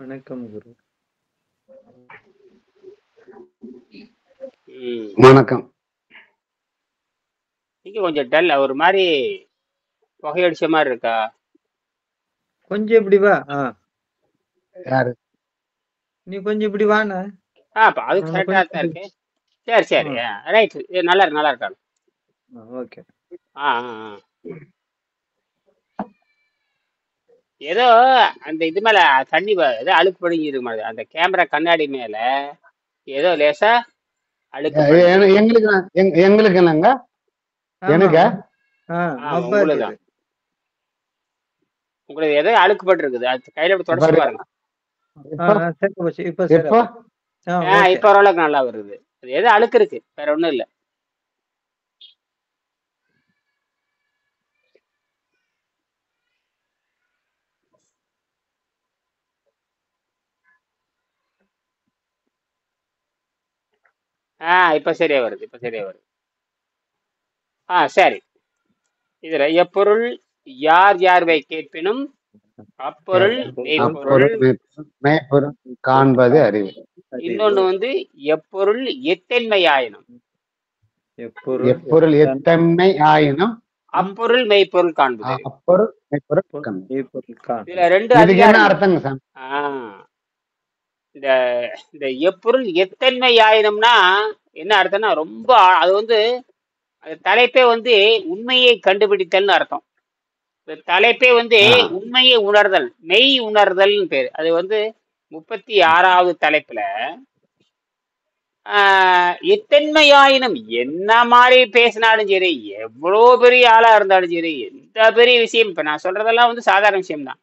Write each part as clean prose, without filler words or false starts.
வணக்கம் குரு. ம். வணக்கம். நீங்க கொஞ்சம் டல் ஒரு மாதிரி புகையடிச்ச மாதிரி இருக்கா? கொஞ்சம் இப்படி வா. யாரு? நீ கொஞ்சம் இப்படி வாண்ண. அப்ப அது நம்ம கரெக்டா தான் கொஞ்சம் இருக்கு. சரி சரி, ரைட். நல்லா இருக்கு, நல்லா இருக்காங்க. ஓகே. ஆ ஆ ஆ. ஏதோ அந்த இது மேல தண்ணி ஏதோ அழுக்கு படிஞ்சு இருக்கு மாதிரி, அந்த கேமரா கண்ணாடி மேல ஏதோ லேசா அழுக்கு படிஞ்சு. எங்களுக்கு என்னங்க? எனக்கு ஆமா, உங்களுக்கு ஏதோ அழுக்கு பட்டு இருக்குது. அது கையில அப்படி தொடச்சு பாருங்க. இப்ப ஓரளவுக்கு நல்லா வருது. அது ஏதோ அழுக்கு இருக்கு, வேற ஒண்ணும் இல்ல. இப்ப சரியா வருது, இப்ப சரியா வருது. சரி. இதுல எப்பொருள் யார் யார்வை கேட்பினும் அப்பொருள் மெய்ப்பொருள் காண்பது அறிவு. இன்னொன்னு வந்து எப்பொருள் எத்தன்மை ஆயினும் எப்பொருள் எத்தன்மை ஆயினும் அப்பொருள் மெய்ப்பொருள் காண்பது. அப்பொருள் மெய்ப்பொருள் இதுல ரெண்டு அதிகாரம் அர்த்தங்க சார். இந்த எப்பொருள் எத்தன்மை ஆயினும்னா என்ன அர்த்தம்னா, ரொம்ப அது வந்து அது தலைப்பே வந்து உண்மையை கண்டுபிடித்தல்னு அர்த்தம். தலைப்பே வந்து உண்மையை உணர்தல், மெய் உணர்தல் பேரு. அது வந்து 36வது தலைப்புல எத்தன்மையாயினும் என்ன மாதிரி பேசினாலும் சரி, எவ்வளோ பெரிய ஆளா இருந்தாலும் சரி, எந்த பெரிய விஷயம், இப்ப நான் சொல்றதெல்லாம் வந்து சாதாரண விஷயம்தான்.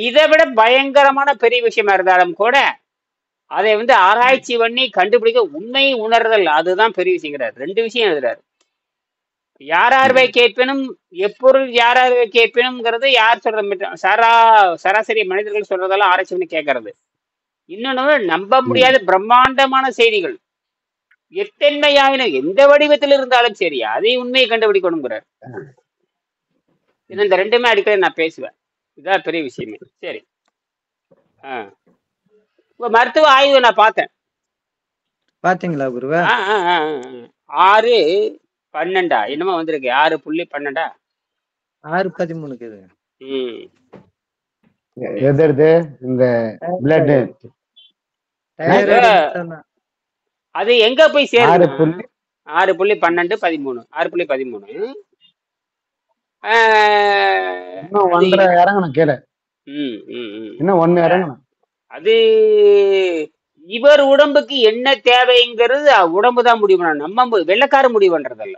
இதை விட பயங்கரமான பெரிய விஷயமா இருந்தாலும் கூட அதை வந்து ஆராய்ச்சி பண்ணி கண்டுபிடிக்க உண்மை உணர்தல், அதுதான் பெரிய விஷயங்கிறார். ரெண்டு விஷயம் எழுதுறாரு. யாரார்வை கேட்பினும் எப்பொருள் யாரார்வை கேட்பினும்ங்கிறது யார் சொல்ற சராசரி மனிதர்கள் சொல்றதெல்லாம் ஆராய்ச்சி பண்ணி கேட்கறது. இன்னொன்னு நம்ப முடியாத பிரம்மாண்டமான செய்திகள், எத்தன்மையாயினும் எந்த வடிவத்தில் இருந்தாலும் சரி அதை உண்மையை கண்டுபிடிக்கணுங்கிறார். இந்த ரெண்டுமே அடிக்கடி நான் பேசுவேன், இதான் பெரிய விஷயமே. சரி. மருத்துவ ஆய்வு நான் பார்த்தேன். பாத்தீங்களா குருவா? 6/12 என்னமோ வந்திருக்கு. 6.12 6:13 எதிர்த்து இந்த பிளட் அது எங்க போய் சேருது? 6.12 13 6.13 இன்னும் 1.5 இறங்கணும் கீழே. இன்னும் 1 இறங்கணும். அது இவர் உடம்புக்கு என்ன தேவைங்கிறது உடம்பு தான் முடிவு பண்ணணும். நம்ம வெள்ளைக்காரன் முடிவு பண்றதல்ல.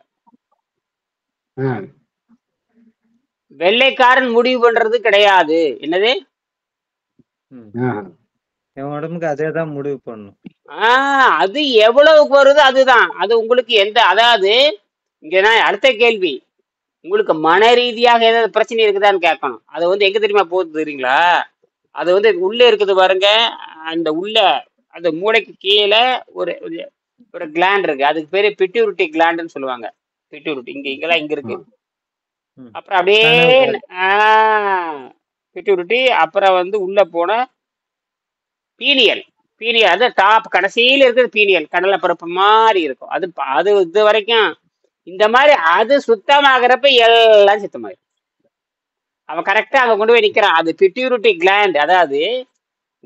வெள்ளைக்காரன் முடிவு பண்றது கிடையாது. என்னது? என் உடம்புக்கு அதே தான் முடிவு பண்ணும். அது எவ்வளவுக்கு வருது அதுதான். அது உங்களுக்கு எந்த, அதாவது இங்க நான் அடுத்த கேள்வி, உங்களுக்கு மன ரீதியாக ஏதாவது பிரச்சனை இருக்குதான்னு கேட்கணும். அது வந்து எங்க தெரியுமா போகுது தெரியுங்களா? அது வந்து உள்ள இருக்குது பாருங்க. அந்த உள்ள அந்த மூளைக்கு கீழே ஒரு ஒரு கிளாண்ட் இருக்கு. அதுக்கு பேரு பிட்யூரிட்டி கிளாண்டுன்னு சொல்லுவாங்க. பிட்யூரிட்டி இங்கெல்லாம் இங்க இருக்கு. அப்புறம் அப்படியே பிட்யூரிட்டி, அப்புறம் வந்து உள்ள போன பீனியல். பீனியல் அது டாப் கடைசியில இருக்கிறது பீனியல், கடலை பருப்பு மாதிரி இருக்கும். அது இது வரைக்கும் இந்த மாதிரி அது சுத்தமாகறப்ப எல்லாம் சுத்தமாயிரும். அவன் கரெக்டா அங்க கொண்டு போய் நிக்கிறான். அது பிட்யூரிட்டி கிளாண்ட், அதாவது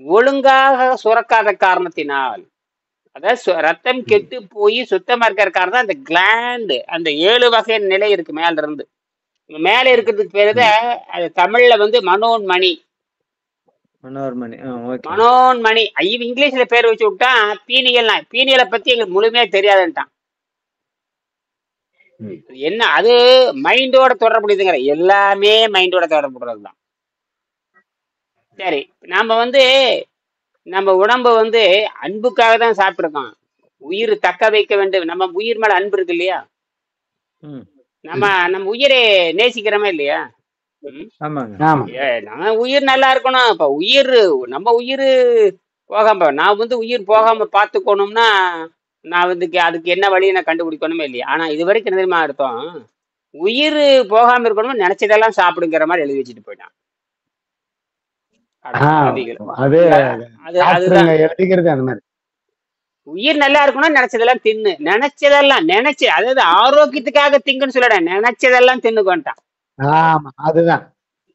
ஒழுங்காக சுரக்காத காரணத்தினால், அதாவது ரத்தம் கெட்டு போய் சுத்தமா இருக்கிற காரணம் தான் அந்த கிளாண்டு. அந்த 7 வகை நிலை இருக்கு மேல இருந்து. மேல இருக்கிறதுக்கு பேரு அது தமிழ்ல வந்து மனோன்மணி. மனோன்மணி இங்கிலீஷ்ல பேர் வச்சு விட்டா பீனியல். பீனியலை பத்தி எங்களுக்கு முழுமையா தெரியாதுன்ட்டான். என்ன அது மைண்டோட தொடர்புடையதுங்கிற, எல்லாமே மைண்டோட தொடர்புடையதுதான். சரி, நாம வந்து நம்ம உடம்ப வந்து அன்புக்காக தான் சாப்பிட்டுருக்கோம். உயிர் தக்க வைக்க வேண்டும். நம்ம உயிர் மேல அன்பு இருக்கு இல்லையா? நம்ம உயிரை நேசிக்கிறோமா இல்லையா? நம்ம உயிர் நல்லா இருக்கணும். இப்ப நம்ம உயிர் போகாம, நான் வந்து உயிர் போகாம பாத்துக்கணும்னா நான் வந்து அதுக்கு என்ன வழியை நான் கண்டுபிடிக்கணுமே இல்லையா? ஆனா இது வரைக்கும் என்ன தெரியுமா அர்த்தம்? உயிர் போகாம இருக்கணும்னு நினைச்சதெல்லாம் சாப்பிடுங்கிற மாதிரி எழுதி வச்சுட்டு போயிட்டான். அட ஆஹ் பாவிகளா. அது இல்ல அது அதுதான் டாக்டருங்க எழுதிக்கிறது அந்த மாதிரி. உயிர் நல்லா இருக்கணும்னா நினைச்சதெல்லாம் தின்னு, நினைச்சு அதாவது ஆரோக்கியத்துக்காக திங்குன்னு சொல்லட, நினைச்சதெல்லாம் தின்னுக்கோன்ட்டான். ஆமா அதுதான்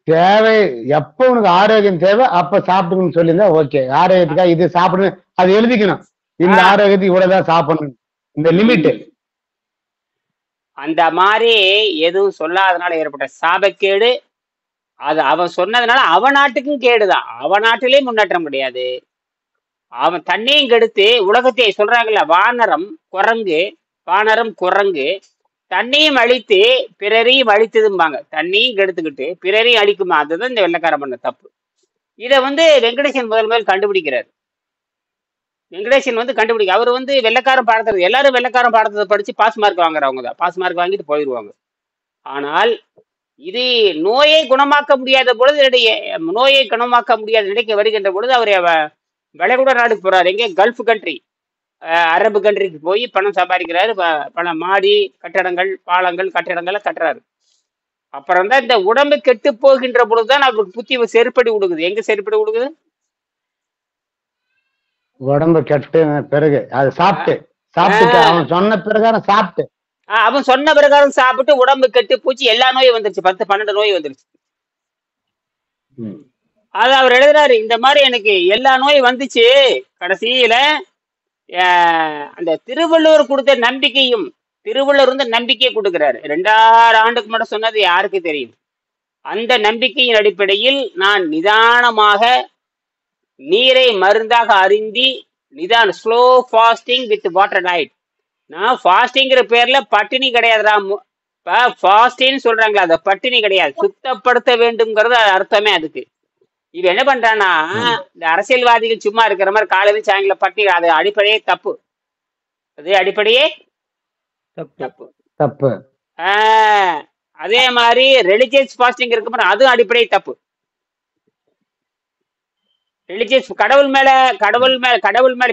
தேவை. எப்ப உனக்கு ஆரோக்கியம் தேவை அப்ப சாப்பிடுன்னு சொல்லியிருந்தா ஓகே. ஆரோக்கியத்துக்காக இது சாப்பிடணும் அது எழுதிக்கணும். இந்த ஆஹ் ஆரோக்கியத்துக்கு இவ்வளவுதான் சாப்பிடணும், இந்த லிமிட். உம் அந்த மாதிரி எதுவும் சொல்லாதனால ஏற்பட்ட சாபக்கேடு. அது அவன் சொன்னதுனால அவன் நாட்டுக்கும் கேடுதான், அவன் நாட்டிலே முன்னேற்றம் கிடையாது. அவன் தண்ணியும் கெடுத்து உலகத்தை சொல்றாங்கல்ல, வானரம் குரங்கு தண்ணியும் அழித்து பிறரையும் அழித்ததும்பாங்க. தண்ணியும் கெடுத்துக்கிட்டு பிறரையும் அழிக்குமா, அதுதான் இந்த வெள்ளைக்காரன் பண்ண தப்பு. இதை வெங்கடேசன் முதல் கண்டுபிடிக்கிறார். வெங்கடேசன் கண்டுபிடிக்க, அவர் வெள்ளைக்காரன் பாடத்தை, எல்லாரும் வெள்ளைக்காரன் பாடத்தை படிச்சு பாஸ் மார்க் வாங்குறவங்க தான், பாஸ் மார்க் வாங்கிட்டு போயிடுவாங்க. ஆனால் இது நோயை குணமாக்க முடியாத பொழுது, நோயை குணமாக்க முடியாத நிலைக்கு வருகின்ற பொழுது அவர் வளைகுடா நாடுக்கு போறாரு. எங்கே? கல்ஃப் கண்ட்ரி, அரபு கண்ட்ரிக்கு போய் பணம் சம்பாதிக்கிறாரு. பணம், மாடி கட்டடங்கள், பாலங்கள், கட்டடங்களை கட்டுறாரு. அப்புறம் தான் இந்த உடம்பு கெட்டு போகின்ற பொழுதுதான் அவருக்கு புத்தி செருப்படி கொடுக்குது. எங்க செருப்படி கொடுக்குது? உடம்பு கெட்டு பிறகு அது சாப்பிட்டு அவன் சொன்ன பிரகாரம் சாப்பிட்டு, அவன் சொன்ன பிரகாரம் சாப்பிட்டு உடம்பு கெட்டு பூச்சி எல்லா நோயும் வந்துருச்சு, 10-12 நோய் வந்துருச்சு. அது அவர் எழுதுறாரு, இந்த மாதிரி எனக்கு எல்லா நோய் வந்துச்சு. கடைசியில அந்த திருவள்ளுவர் கொடுத்த நம்பிக்கையும், திருவள்ளுவர் நம்பிக்கையை கொடுக்கிறாரு. 2000 ஆண்டுக்கு முன்னாடி சொன்னது யாருக்கு தெரியும்? அந்த நம்பிக்கையின் அடிப்படையில் நான் நிதானமாக நீரை மருந்தாக அருந்தி, slow fasting with water diet. நான் ஃபாஸ்டிங்கிற பேர்ல பட்டினி கிடையாதுடா. இப்ப ஃபாஸ்டின்னு சொல்றாங்களா, அதை பட்டினி கிடையாது, சுத்தப்படுத்த வேண்டும்ங்கிறது அர்த்தமே அதுக்கு. இவ என்ன பண்றான்னா, இந்த அரசியல்வாதிகள் சும்மா இருக்கிற மாதிரி காலையில சாயங்காலம் பட்டினி, அது அடிப்படையே தப்பு. அது அடிப்படையே தப்பு. அதே மாதிரி ரிலிஜியஸ் ஃபாஸ்டிங் இருக்கு பாரு, அதுவும் அடிப்படையே தப்பு. ரிலிஜியஸ் கடவுள் மேல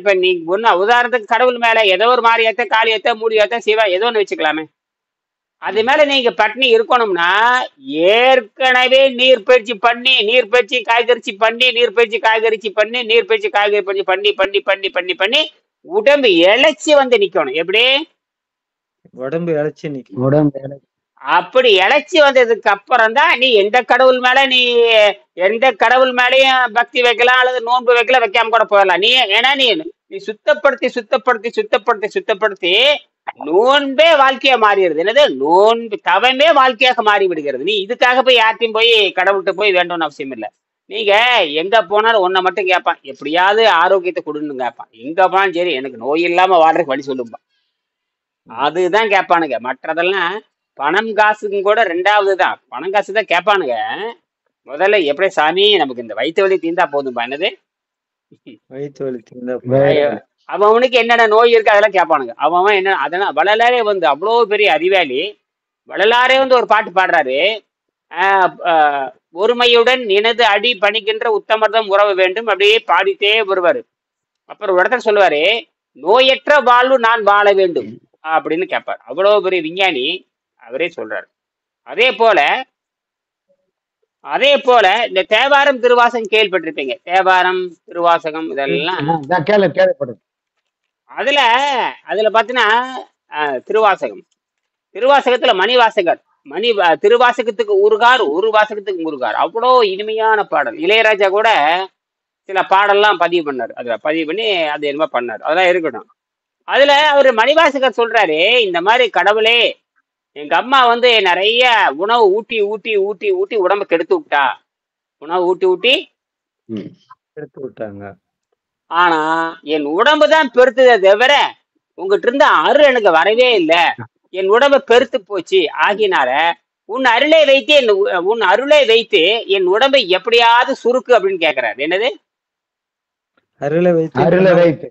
இப்ப நீ ஒண்ணு உதாரணத்துக்கு கடவுள் மேல ஏதோ ஒரு மாதிரி ஏத்த, காளி ஏத்த, மூடி ஏத்த, சிவா ஏதோ ஒண்ணு வச்சுக்கலாமே. அது மேல நீங்க பட்டினி இருக்கணும்னா ஏற்கனவே நீர்பயிற்சி காய்கறிச்சி பண்ணி உடம்பு இழைச்சி நிக்கணும். எப்படி? உடம்பு இழைச்சி நிக்கணும். அப்படி இழைச்சி வந்ததுக்கு அப்புறம் தான் நீ எந்த கடவுள் மேலேயும் பக்தி வைக்கலாம், அல்லது நோன்பு வைக்கலாம், வைக்காம கூட போயிடலாம். ஏன்னா நீ சுத்தப்படுத்தி நோன்பே வாழ்க்கையா மாறிடுது. என்னது? நோன்பு தவமே வாழ்க்கையாக மாறி விடுகிறது. நீ இதுக்காக போய் யார்ட்டையும் போய் கடவுள்கிட்ட போய் வேண்டும்னு அவசியம் இல்லை. நீங்க எங்க போனாலும் ஒன்ன மட்டும் கேட்பான், எப்படியாவது ஆரோக்கியத்தை கொடுன்னு கேட்பான். எங்க போனாலும் சரி, எனக்கு நோய் இல்லாம வாழ்றதுக்கு வழி சொல்லும்பா, அதுதான் கேட்பானுங்க. மற்றதெல்லாம் பணம் காசுக்கும் கூட 2வது தான், பணம் காசு தான் கேட்பானுங்க. முதல்ல எப்படி சாமி நமக்கு இந்த வயிற்று வலி தீர்ந்தா போதும்பா. என்னது வயிற்று வலி தீர்ந்தா? அவனுக்கு என்னென்ன நோய் இருக்கு அதெல்லாம் கேட்பானுங்க. அவன் என்ன, அதெல்லாம் வள்ளலாரே அவ்வளோ பெரிய அறிவாளி. வள்ளலாரே ஒரு பாட்டு பாடுறாரு, ஒருமையுடன் நினது அடி பணிக்கின்ற உத்தமர்தம் உறவு வேண்டும், அப்படியே பாடிட்டே வருவாரு. அப்புறம் ஒரு இடத்துல சொல்லுவாரு, நோயற்ற வாழ்வு நான் வாழ வேண்டும் அப்படின்னு கேட்பார். அவ்வளோ பெரிய விஞ்ஞானி அவரே சொல்றாரு. அதே போல இந்த தேவாரம் திருவாசகம் கேள்விப்பட்டிருப்பீங்க. தேவாரம் திருவாசகம் இதெல்லாம் கேள்விப்பட்டிருக்கேன். அதுல பாத்தீங்கன்னா திருவாசகத்துல மணிவாசகர், திருவாசகத்துக்கு ஒரு வாசகத்துக்கு முருகார், அவ்வளோ இனிமையான பாடல். இளையராஜா கூட சில பாடல்லாம் பதிவு பண்ணார். அதுல பதிவு பண்ணி அது என்னமா பண்ணார், அதெல்லாம் இருக்கட்டும். அதுல அவரு மணிவாசகர் சொல்றாரு, இந்த மாதிரி கடவுளே, எங்க அம்மா நிறைய உணவு ஊட்டி ஊட்டி ஊட்டி ஊட்டி உடம்பு கெடுத்து விட்டா, உணவு ஊட்டி கெடுத்து விட்டாங்க. ஆனா என் உடம்பு தான் பெருத்ததே தவிர உங்ககிட்ட இருந்து அருள் எனக்கு வரவே இல்லை. என் உடம்பு பெருத்து போச்சு. ஆகினால உன் அருளை வைத்து என் உடம்பை எப்படியாவது சுருக்கு அப்படின்னு கேட்கிறாரு. என்னது? அருளை வைத்து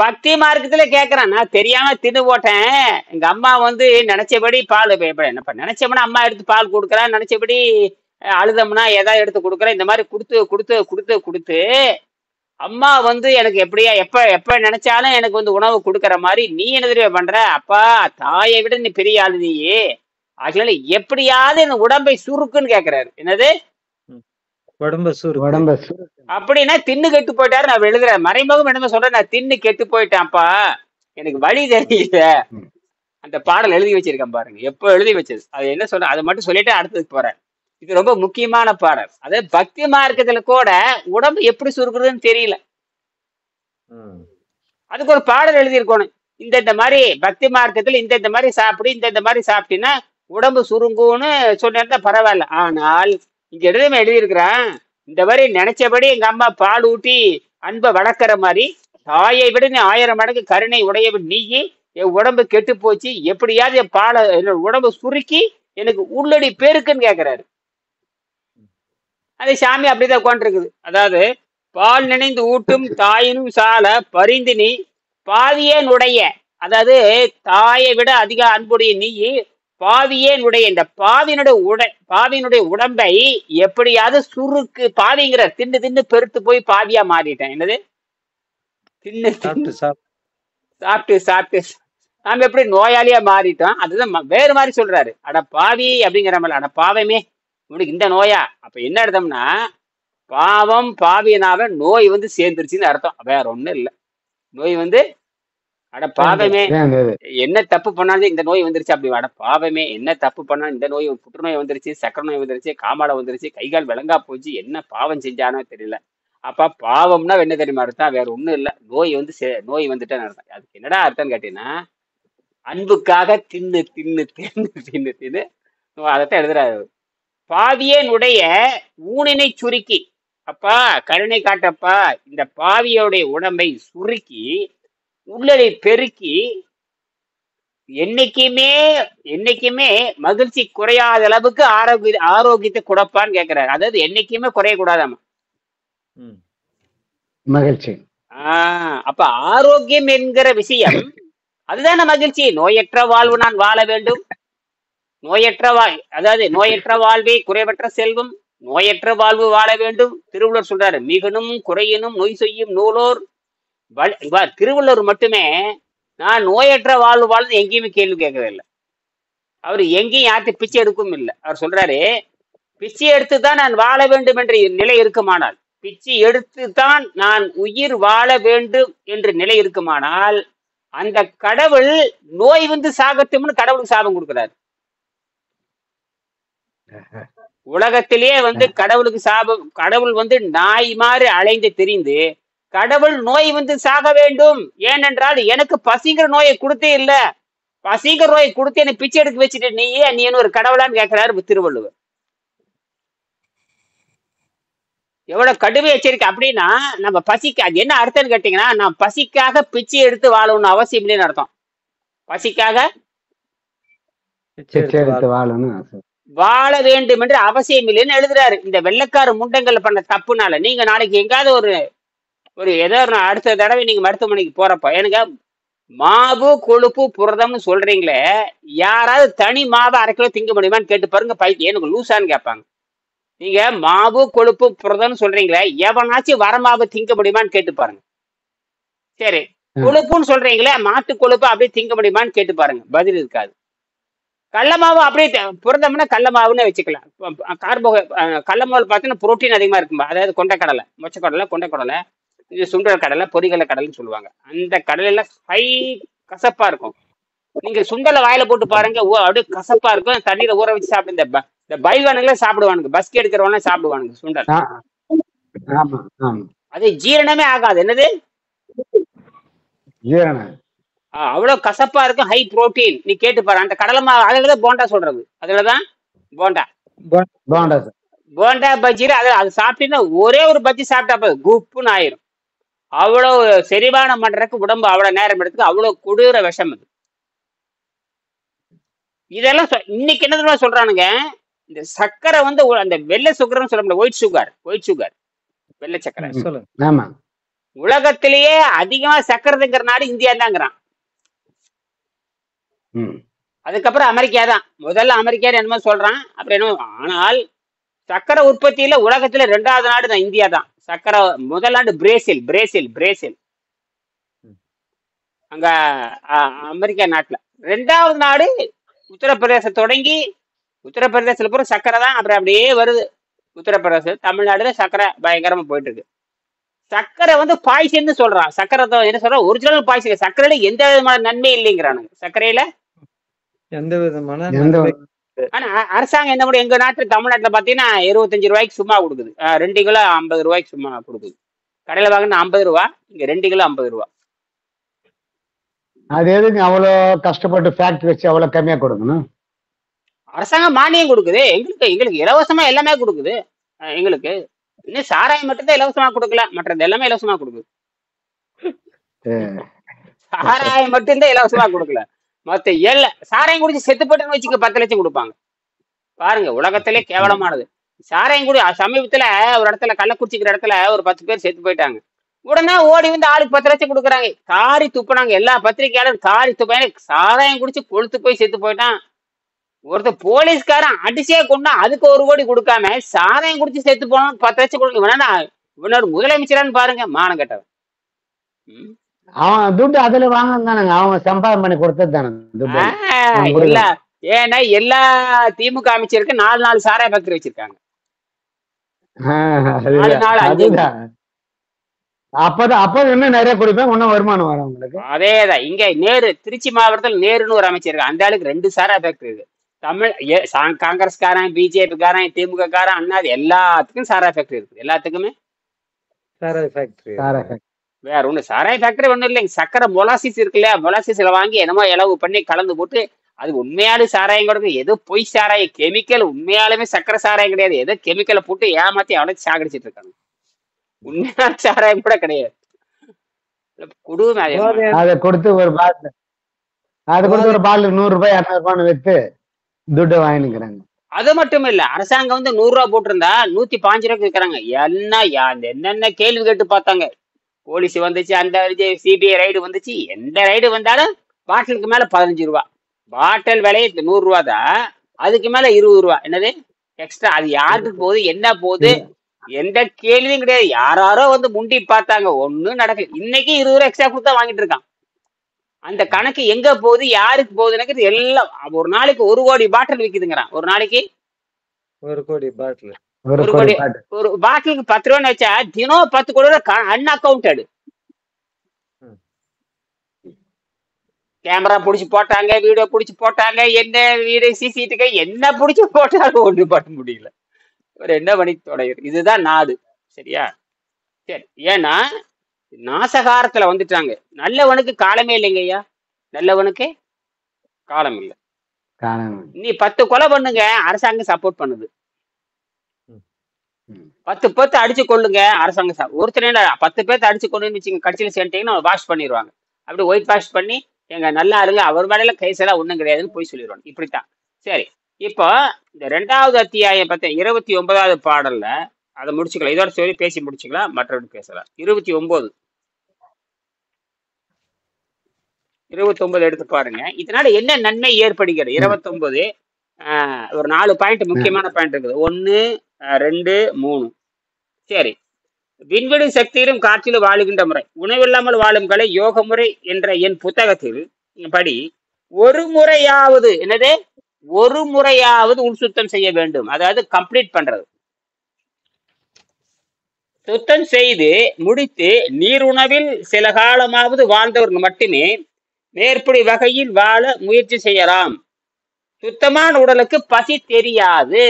பக்தி மார்க்கத்துல கேட்கறான். நான் தெரியாம தின்னு போட்டேன், எங்க அம்மா நினைச்சபடி பால், நினைச்சபடி அம்மா எடுத்து பால் கொடுக்குறா, நினைச்சபடி அழுதம்னா ஏதாவது எடுத்து கொடுக்குறேன். இந்த மாதிரி கொடுத்து அம்மா எனக்கு எப்படியா எப்ப நினைச்சாலும் எனக்கு உணவு கொடுக்கற மாதிரி நீ என்ன தெரியுமா பண்ற? அப்பா, தாயை விட நீ பெரிய ஆளு நீயே, அதனால எப்படியாவது என் உடம்பை சுருக்குன்னு கேட்கிறாரு. என்னது? உடம்ப சுருக்கு. உடம்ப அப்படின்னா தின்னு கெட்டு போயிட்டாரு. நான் எழுதுறேன் மறைமுகம் என்ன சொல்றேன், நான் தின்னு கெட்டு போயிட்டேன்ப்பா, எனக்கு வழி தெரியல. அந்த பாடல் எழுதி வச்சிருக்கேன் பாருங்க, எப்போ எழுதி வச்சது. அது என்ன சொல்ற, அதை மட்டும் சொல்லிட்டு அடுத்ததுக்கு போறேன். இது ரொம்ப முக்கியமான பாடல். அதாவது பக்தி மார்க்கத்துல கூட உடம்பு எப்படி சுருக்குறதுன்னு தெரியல. அதுக்கு ஒரு பாடல் எழுதியிருக்கணும். இந்த மாதிரி பக்தி மார்க்கத்துல இந்த மாதிரி சாப்பிடு, இந்த மாதிரி சாப்பிட்டீங்கன்னா உடம்பு சுருங்குன்னு சொன்னா பரவாயில்ல. ஆனால் இங்க எழுதியிருக்கிறேன், இந்த மாதிரி நினைச்சபடி எங்க அம்மா பால் ஊட்டி அன்பை வளர்க்கிற மாதிரி தாயை விட நீ 1000 மடங்கு கருணை உடையவன் நீ, என் உடம்பு கெட்டு போச்சு, எப்படியாவது என் பாலை உடம்பு சுருக்கி எனக்கு உள்ளடி பேருக்குன்னு கேட்கிறாரு. அது சாமி அப்படிதான் உட்காந்துருக்குது. அதாவது பால் நினைந்து ஊட்டும் தாயினும் சால பரிந்து நீ பாவியே நுடைய, அதாவது தாயை விட அதிக அன்புடைய நீ பாவியே நுடைய, இந்த பாவியினுடைய உடம்பை எப்படியாவது சுருக்கு, பாவிங்கிற தின்னு தின்னு பெருத்து போய் பாவியா மாறிட்டேன். என்னது தின்னு சாப்பிட்டு சாப்பிட்டு நாம எப்படி நோயாளியா மாறிட்டோம். அதுதான் வேறு மாதிரி சொல்றாரு. அட பாவி அப்படிங்கிற மாதிரி, அட பாவமே உனக்கு இந்த நோயா. அப்ப என்ன அர்த்தம்னா, பாவம் பாவியனாவ நோய் வந்து சேர்ந்துருச்சுன்னு அர்த்தம், வேற ஒண்ணும் இல்லை. நோய் வந்து அட பாவமே என்ன தப்பு பண்ணாலும் இந்த நோய் வந்துருச்சு அப்படி, அட பாவமே என்ன தப்பு பண்ணாலும் இந்த நோய், புற்றுநோய் வந்துருச்சு, சக்கரை நோய் வந்துருச்சு, காமாலை வந்துருச்சு, கைகால் விளங்கா போச்சு, என்ன பாவம் செஞ்சானோ தெரியல. அப்ப பாவம்னா என்ன தெரியுமா அர்த்தம், வேற ஒண்ணும் இல்லை, நோய் வந்து நோய் வந்துட்டேன்னு அர்த்தம். அதுக்கு என்னடா அர்த்தம்னு கேட்டீங்கன்னா, அன்புக்காக தின்னு தின்னு தின்னு தின்னு தின்னு அதைத்தான் எழுதுறாரு. பாவியனுடைய ஊனினை சுருக்கி, அப்பா கருணை காட்டப்பா, இந்த பாவியோடைய உடம்பை சுருக்கி உள்ளதை பெருக்கி என்னைக்குமே மகிழ்ச்சி குறையாத அளவுக்கு ஆரோக்கியத்தை கொடுப்பான்னு கேட்கிறாரு. அதாவது என்னைக்குமே குறையக்கூடாதாமா மகிழ்ச்சி. அப்ப ஆரோக்கியம் என்கிற விஷயம் அதுதான மகிழ்ச்சி. நோயற்ற வாழ்வு நான் வாழ வேண்டும், நோயற்ற வாழ்வே குறைவற்ற செல்வம், நோயற்ற வாழ்வு வாழ வேண்டும். திருவள்ளுவர் சொல்றாரு, மிகனும் குறையினும் நோய் செய்யும் நூலோர். திருவள்ளுவர் மட்டுமே நான் நோயற்ற வாழ்வு வாழ்ந்து எங்கேயுமே கேள்வி கேட்கவே இல்லை. அவர் எங்கேயும் யார்கிட்ட பிச்சை எடுக்கவும் இல்லை. அவர் சொல்றாரு, பிச்சை எடுத்துதான் நான் வாழ வேண்டும் என்ற நிலை இருக்குமானால், பிச்சை எடுத்துதான் நான் உயிர் வாழ வேண்டும் என்ற நிலை இருக்குமானால், அந்த கடவுள் நோய் வந்து சாகட்டும்னு கடவுளுக்கு சாபம் கொடுக்கிறார். உலகத்திலேயே வந்து கடவுளுக்கு சாபம், கடவுள் வந்து நாய் மாதிரி அலைந்து திரிந்து கடவுள் நோய் வந்து சாக வேண்டும், ஏனென்றால் எனக்கு பசிங்கிற நோயை கொடுத்தே இல்ல, பசிங்கிற நோயை கொடுத்து எனக்கு பிச்சை எடுக்க வச்சுட்டு நீ ஒரு கடவுளான்னு கேட்கிறாரு திருவள்ளுவர். எவ்வளவு கடுமை எச்சரிக்கை. அப்படின்னா நம்ம பசிக்க, அது என்ன அர்த்தம்னு கேட்டீங்கன்னா, நான் பசிக்காக பிச்சை எடுத்து வாழணும்னு அவசியம் இல்லைன்னு அர்த்தம். பசிக்காக வாழ வேண்டும் என்று அவசியம் இல்லைன்னு எழுதுறாரு. இந்த வெள்ளைக்கார முண்டங்கள் பண்ண தப்புனால நீங்க நாளைக்கு எங்காவது ஒரு ஏதோ அடுத்த தடவை நீங்க மருத்துவமனைக்கு போறப்ப, எனக்கு மாவு கொழுப்பு புரதம்னு சொல்றீங்களே, யாராவது தனி மாவை 1/2 கிலோ திங்க முடியுமான்னு கேட்டு பாருங்க. எனக்கு லூசான்னு கேட்பாங்க. நீங்க மாவு கொழுப்பு புரதம்னு சொல்றீங்களே, எவனாச்சும் வர மாவு திங்க முடியுமான்னு கேட்டு பாருங்க. சரி, கொழுப்புன்னு சொல்றீங்களே, மாட்டு கொழுப்பு அப்படியே திங்க முடியுமான்னு கேட்டு பாருங்க, பதில் இருக்காது. கடல மாவு அப்படியே புரதம்னா கடல மாவுன்னு வச்சுக்கலாம். கடல மாவு பார்த்தீங்கன்னா புரோட்டீன் அதிகமா இருக்குமா, அதாவது கொண்டைக்கடலை, மொச்சக்கடலை, கொண்டைக்கடலை, இது சுண்டல் கடலை, பொரிகடலை கடலைன்னு சொல்லுவாங்க. அந்த கடலையில ஹை கசப்பா இருக்கும். நீங்க சுண்டலை வாயில போட்டு பாருங்க, அப்படியே கசப்பா இருக்கும். தண்ணீரை ஊற வச்சு சாப்பிடு. இந்த பைல்வானுங்களே சாப்பிடுவானுங்க, பஸ்கி எடுக்கிறவங்க சாப்பிடுவானுங்க சுண்டல். அது ஜீரணமே ஆகாது. என்னது அவ்வளவு கசப்பா இருக்கும், ஹை புரோட்டீன். நீ கேட்டு பாரு, அந்த கடலை மாவு அதுலதான் போண்டா சொல்றது, அதுலதான் போண்டா பஜ்ஜி. அது சாப்பிட்டீங்கன்னா ஒரே ஒரு பஜ்ஜி சாப்பிட்டா குப்புன்னு ஆயிரும். அவ்வளவு செரிமானம் பண்றதுக்கு உடம்பு அவ்வளவு நேரம் எடுத்துக்கு, அவ்வளவு கொடூர விஷம் அது. இதெல்லாம் இன்னைக்கு என்ன சொல்றானுங்க, இந்த சர்க்கரை வந்து அந்த வெள்ளை சுகர்னு சொல்ல, ஒயிட் சுகர் வெள்ளை சர்க்கரை. உலகத்திலேயே அதிகமா சர்க்கரைங்கிற நாடு இந்தியா தாங்கிறான். அதுக்கப்புறம் அமெரிக்கா தான். முதல்ல அமெரிக்கா என்னமோ சொல்றான், அப்புறம் என்ன. ஆனால் சர்க்கரை உற்பத்தியில உலகத்துல 2வது நாடு தான் இந்தியா தான். சர்க்கரை முதல் நாடு பிரேசில் அங்க அமெரிக்கா நாட்டுல. 2வது நாடு உத்தரப்பிரதேசம். தொடங்கி உத்தரப்பிரதேசத்துல பூரா சர்க்கரை தான். அப்புறம் அப்படியே வருது உத்தரப்பிரதேசம், தமிழ்நாடுல சர்க்கரை பயங்கரமா போயிட்டு இருக்கு. சர்க்கரை வந்து பாய்சன்னு சொல்றான். சர்க்கரை என்ன சொல்றான், ஒரிஜினல் பாய்சன். சர்க்கரையில எந்த விதமான நன்மை இல்லைங்கிறானுங்க. சர்க்கரையில எந்த விதமான எந்த நன்மை ஆனா அரசாங்கம் என்ன முடியும், எங்க நாட்டுல தமிழ்நாட்டுல பாத்தீங்கன்னா 25 ரூபாய்க்கு சும்மா கொடுக்குது. 2 கிலோ 50 ரூபாய்க்கு சும்மா கொடுக்குது. கடையில வாங்கினா 50 ரூபா, இங்க 2 கிலோ 50 ரூபா. அது எதுக்கு அவ்வளோ கஷ்டப்பட்டு ஃபேக்டரி வச்சு அவ்வளோ கம்மியா கொடுக்கணும்? அரசாங்கம் மானியம் கொடுக்குது. எங்களுக்கு எங்களுக்கு இலவசமா எல்லாமே கொடுக்குது. எங்களுக்கு இன்னும் சாராயம் மட்டும்தான் இலவசமா கொடுக்கல, மற்றது எல்லாமே இலவசமா கொடுக்குது. சாராயம் மட்டும்தான் இலவசமா கொடுக்கல, மத்த சாராயம் குடிச்சு செத்து போட்டுன்னு வச்சுக்க 10 லட்சம் கொடுப்பாங்க. பாருங்க, உலகத்திலே கேவலமானது சாராயம் குடி. சமீபத்துல ஒரு இடத்துல கள்ளக்குறிச்சிக்கிற இடத்துல ஒரு 10 பேர் செத்து போயிட்டாங்க. உடனே ஓடி வந்து ஆளுக்கு 10 லட்சம் கொடுக்குறாங்க. காரி துப்புனாங்க, எல்லா பத்திரிகையாளரும் காரி துப்பாங்க. சாராயம் குடிச்சு கொளுத்து போய் செத்து போயிட்டான். ஒருத்தர் போலீஸ்காரன் அடிச்சே கொண்டா, அதுக்கு 1 கோடி கொடுக்காம சாராயம் குடிச்சு செத்து போனா 10 லட்சம் கொடுக்க வேணா. இவனோட முதலமைச்சரான்னு பாருங்க, மானம் கட்டவன். அவன் துட்டு அதுல வாங்க தானுங்க, அவங்க சம்பாதம் பண்ணி கொடுத்தது தானே. இல்ல, ஏன்னா எல்லா திமுக அமைச்சருக்கு 4 சாராய ஃபேக்டரி வச்சிருக்காங்க. அப்பதான் இன்னும் நிறைய குடிப்பேன், இன்னும் வருமானம் வரும் உங்களுக்கு. அதேதான் இங்க நேரு, திருச்சி மாவட்டத்தில் நேருன்னு ஒரு அமைச்சர் இருக்கு. அந்த ஆளுக்கு 2 சாராய ஃபேக்டரி இருக்கு. காங்கிரஸ்காரன், பிஜேபி காரன், திமுக காரன், அண்ணா, எல்லாத்துக்கும் சாராய ஃபேக்டரி இருக்கு. எல்லாத்துக்குமே சாராய ஃபேக்டரி. வேற ஒண்ணு சாராய ஃபேக்டரி ஒண்ணும் இல்லைங்க. சக்கரை மொலாசிஸ் இருக்கு இல்லையா, மொலாசிஸ்ல வாங்கி என்னமோ இலவு பண்ணி கலந்து போட்டு அது உண்மையாலு சாராயம் கொடுக்கு. ஏதோ பொய் சாராயம், கெமிக்கல். உண்மையாலுமே சக்கரை சாராயம் கிடையாது, ஏதோ கெமிக்கலை போட்டு ஏமாத்தி அவனை சாகடிச்சிட்டு இருக்காங்க. உண்மையான சாராயம் கூட கிடையாது. அதை கொடுத்து ஒரு பாட்டில், அதை கொடுத்து ஒரு பாட்டில் 100 ரூபாய் 200 ரூபான்னு வித்து துட்டு வாங்கிக்கிறாங்க. அது மட்டும் இல்ல, அரசாங்கம் வந்து 100 ரூபா போட்டிருந்தா 105 ரூபாய்க்கு விற்கிறாங்க. என்னென்ன கேள்வி கேட்டு பார்த்தாங்க. போலீஸ் வந்துச்சு, அந்த சிபிஐ ரைடு வந்துச்சு, எந்த ரைடு வந்தாலும் பாட்டிலுக்கு மேல 15 ரூபா. பாட்டில் விலையை 100 ரூபா தான், அதுக்கு மேல 20 ரூபா என்னது எக்ஸ்ட்ரா. அது யாருக்கு போகுது, என்ன போகுது, எந்த கேள்வியும் கிடையாது. யாரோ வந்து முண்டி பார்த்தாங்க, ஒண்ணும் நடக்கல. இன்னைக்கு 20 ரூபா எக்ஸ்ட்ரா கொடுத்தா வாங்கிட்டு இருக்கான். அந்த கணக்கு எங்க போகுது, யாருக்கு போகுதுன்னு எல்லாம். ஒரு நாளைக்கு 1 கோடி பாட்டில் விக்குதுங்கிறான். ஒரு நாளைக்கு 1 கோடி பாட்டில். ஒரு பாட்டிலுக்கு 10 ரூபான்னு வச்சா தினம் 10 கோடி ரூபா அன்அக்கவுண்டட். கேமரா புடிச்சு போட்டாங்க, வீடியோ புடிச்சு போட்டாங்க, என்ன வீடியோ சிசிடிவி என்ன புடிச்சு போட்டாலும் ஒண்ணு பண்ண முடியல. ஒரு என்ன பண்ணி தொடங்குது. இதுதான் நாடு. சரியா? சரி, ஏன்னா நாசகாரத்துல வந்துட்டாங்க. நல்லவனுக்கு காலமே இல்லைங்க ஐயா, நல்லவனுக்கு காலம் இல்லை. நீ 10 கொலை பண்ணுங்க, அரசாங்கம் சப்போர்ட் பண்ணுது. 10 அடிச்சு கொள்ளுங்க, அரசாங்கம். ஒருத்தர் 10 பேர்த்த அடிச்சு கொள்ளுன்னு வச்சுங்க, கட்சியில சேர்ந்தீங்கன்னா வாஷ் பண்ணிடுவாங்க. அப்படி ஒயிட் வாஷ் பண்ணி எங்க நல்லா இருங்க, அவர் மேல கேஸ் எல்லாம் ஒண்ணும் கிடையாதுன்னு போய் சொல்லிடுவாங்க. இப்படித்தான். சரி, இப்போ இந்த 2வது அத்தியாயம் 29வது பாடல்ல அதை முடிச்சுக்கலாம். இதோட சொல்லி பேசி முடிச்சுக்கலாம், மற்றவங்க பேசலாம். 29 எடுத்து பாருங்க. இதனால என்ன நன்மை ஏற்படுகிறது? 29 ஒரு 4 பாயிண்ட் முக்கியமான பாயிண்ட் இருக்குது. 1, 2, 3. சரி, விண்வெளி சக்தியிலும் காற்றிலும் வாழுகின்ற முறை, உணவில்லாமல் வாழும் கலை யோக முறை என்ற என் புத்தகத்தில் படி ஒரு முறையாவது உள் சுத்தம் செய்ய வேண்டும். அதாவது கம்ப்ளீட் பண்றது. சுத்தம் செய்து முடித்து நீருணவில் சில காலமாவது வாழ்ந்தவர்கள் மட்டுமே மேற்படி வகையில் வாழ முயற்சி செய்யலாம். சுத்தமான உடலுக்கு பசி தெரியாது.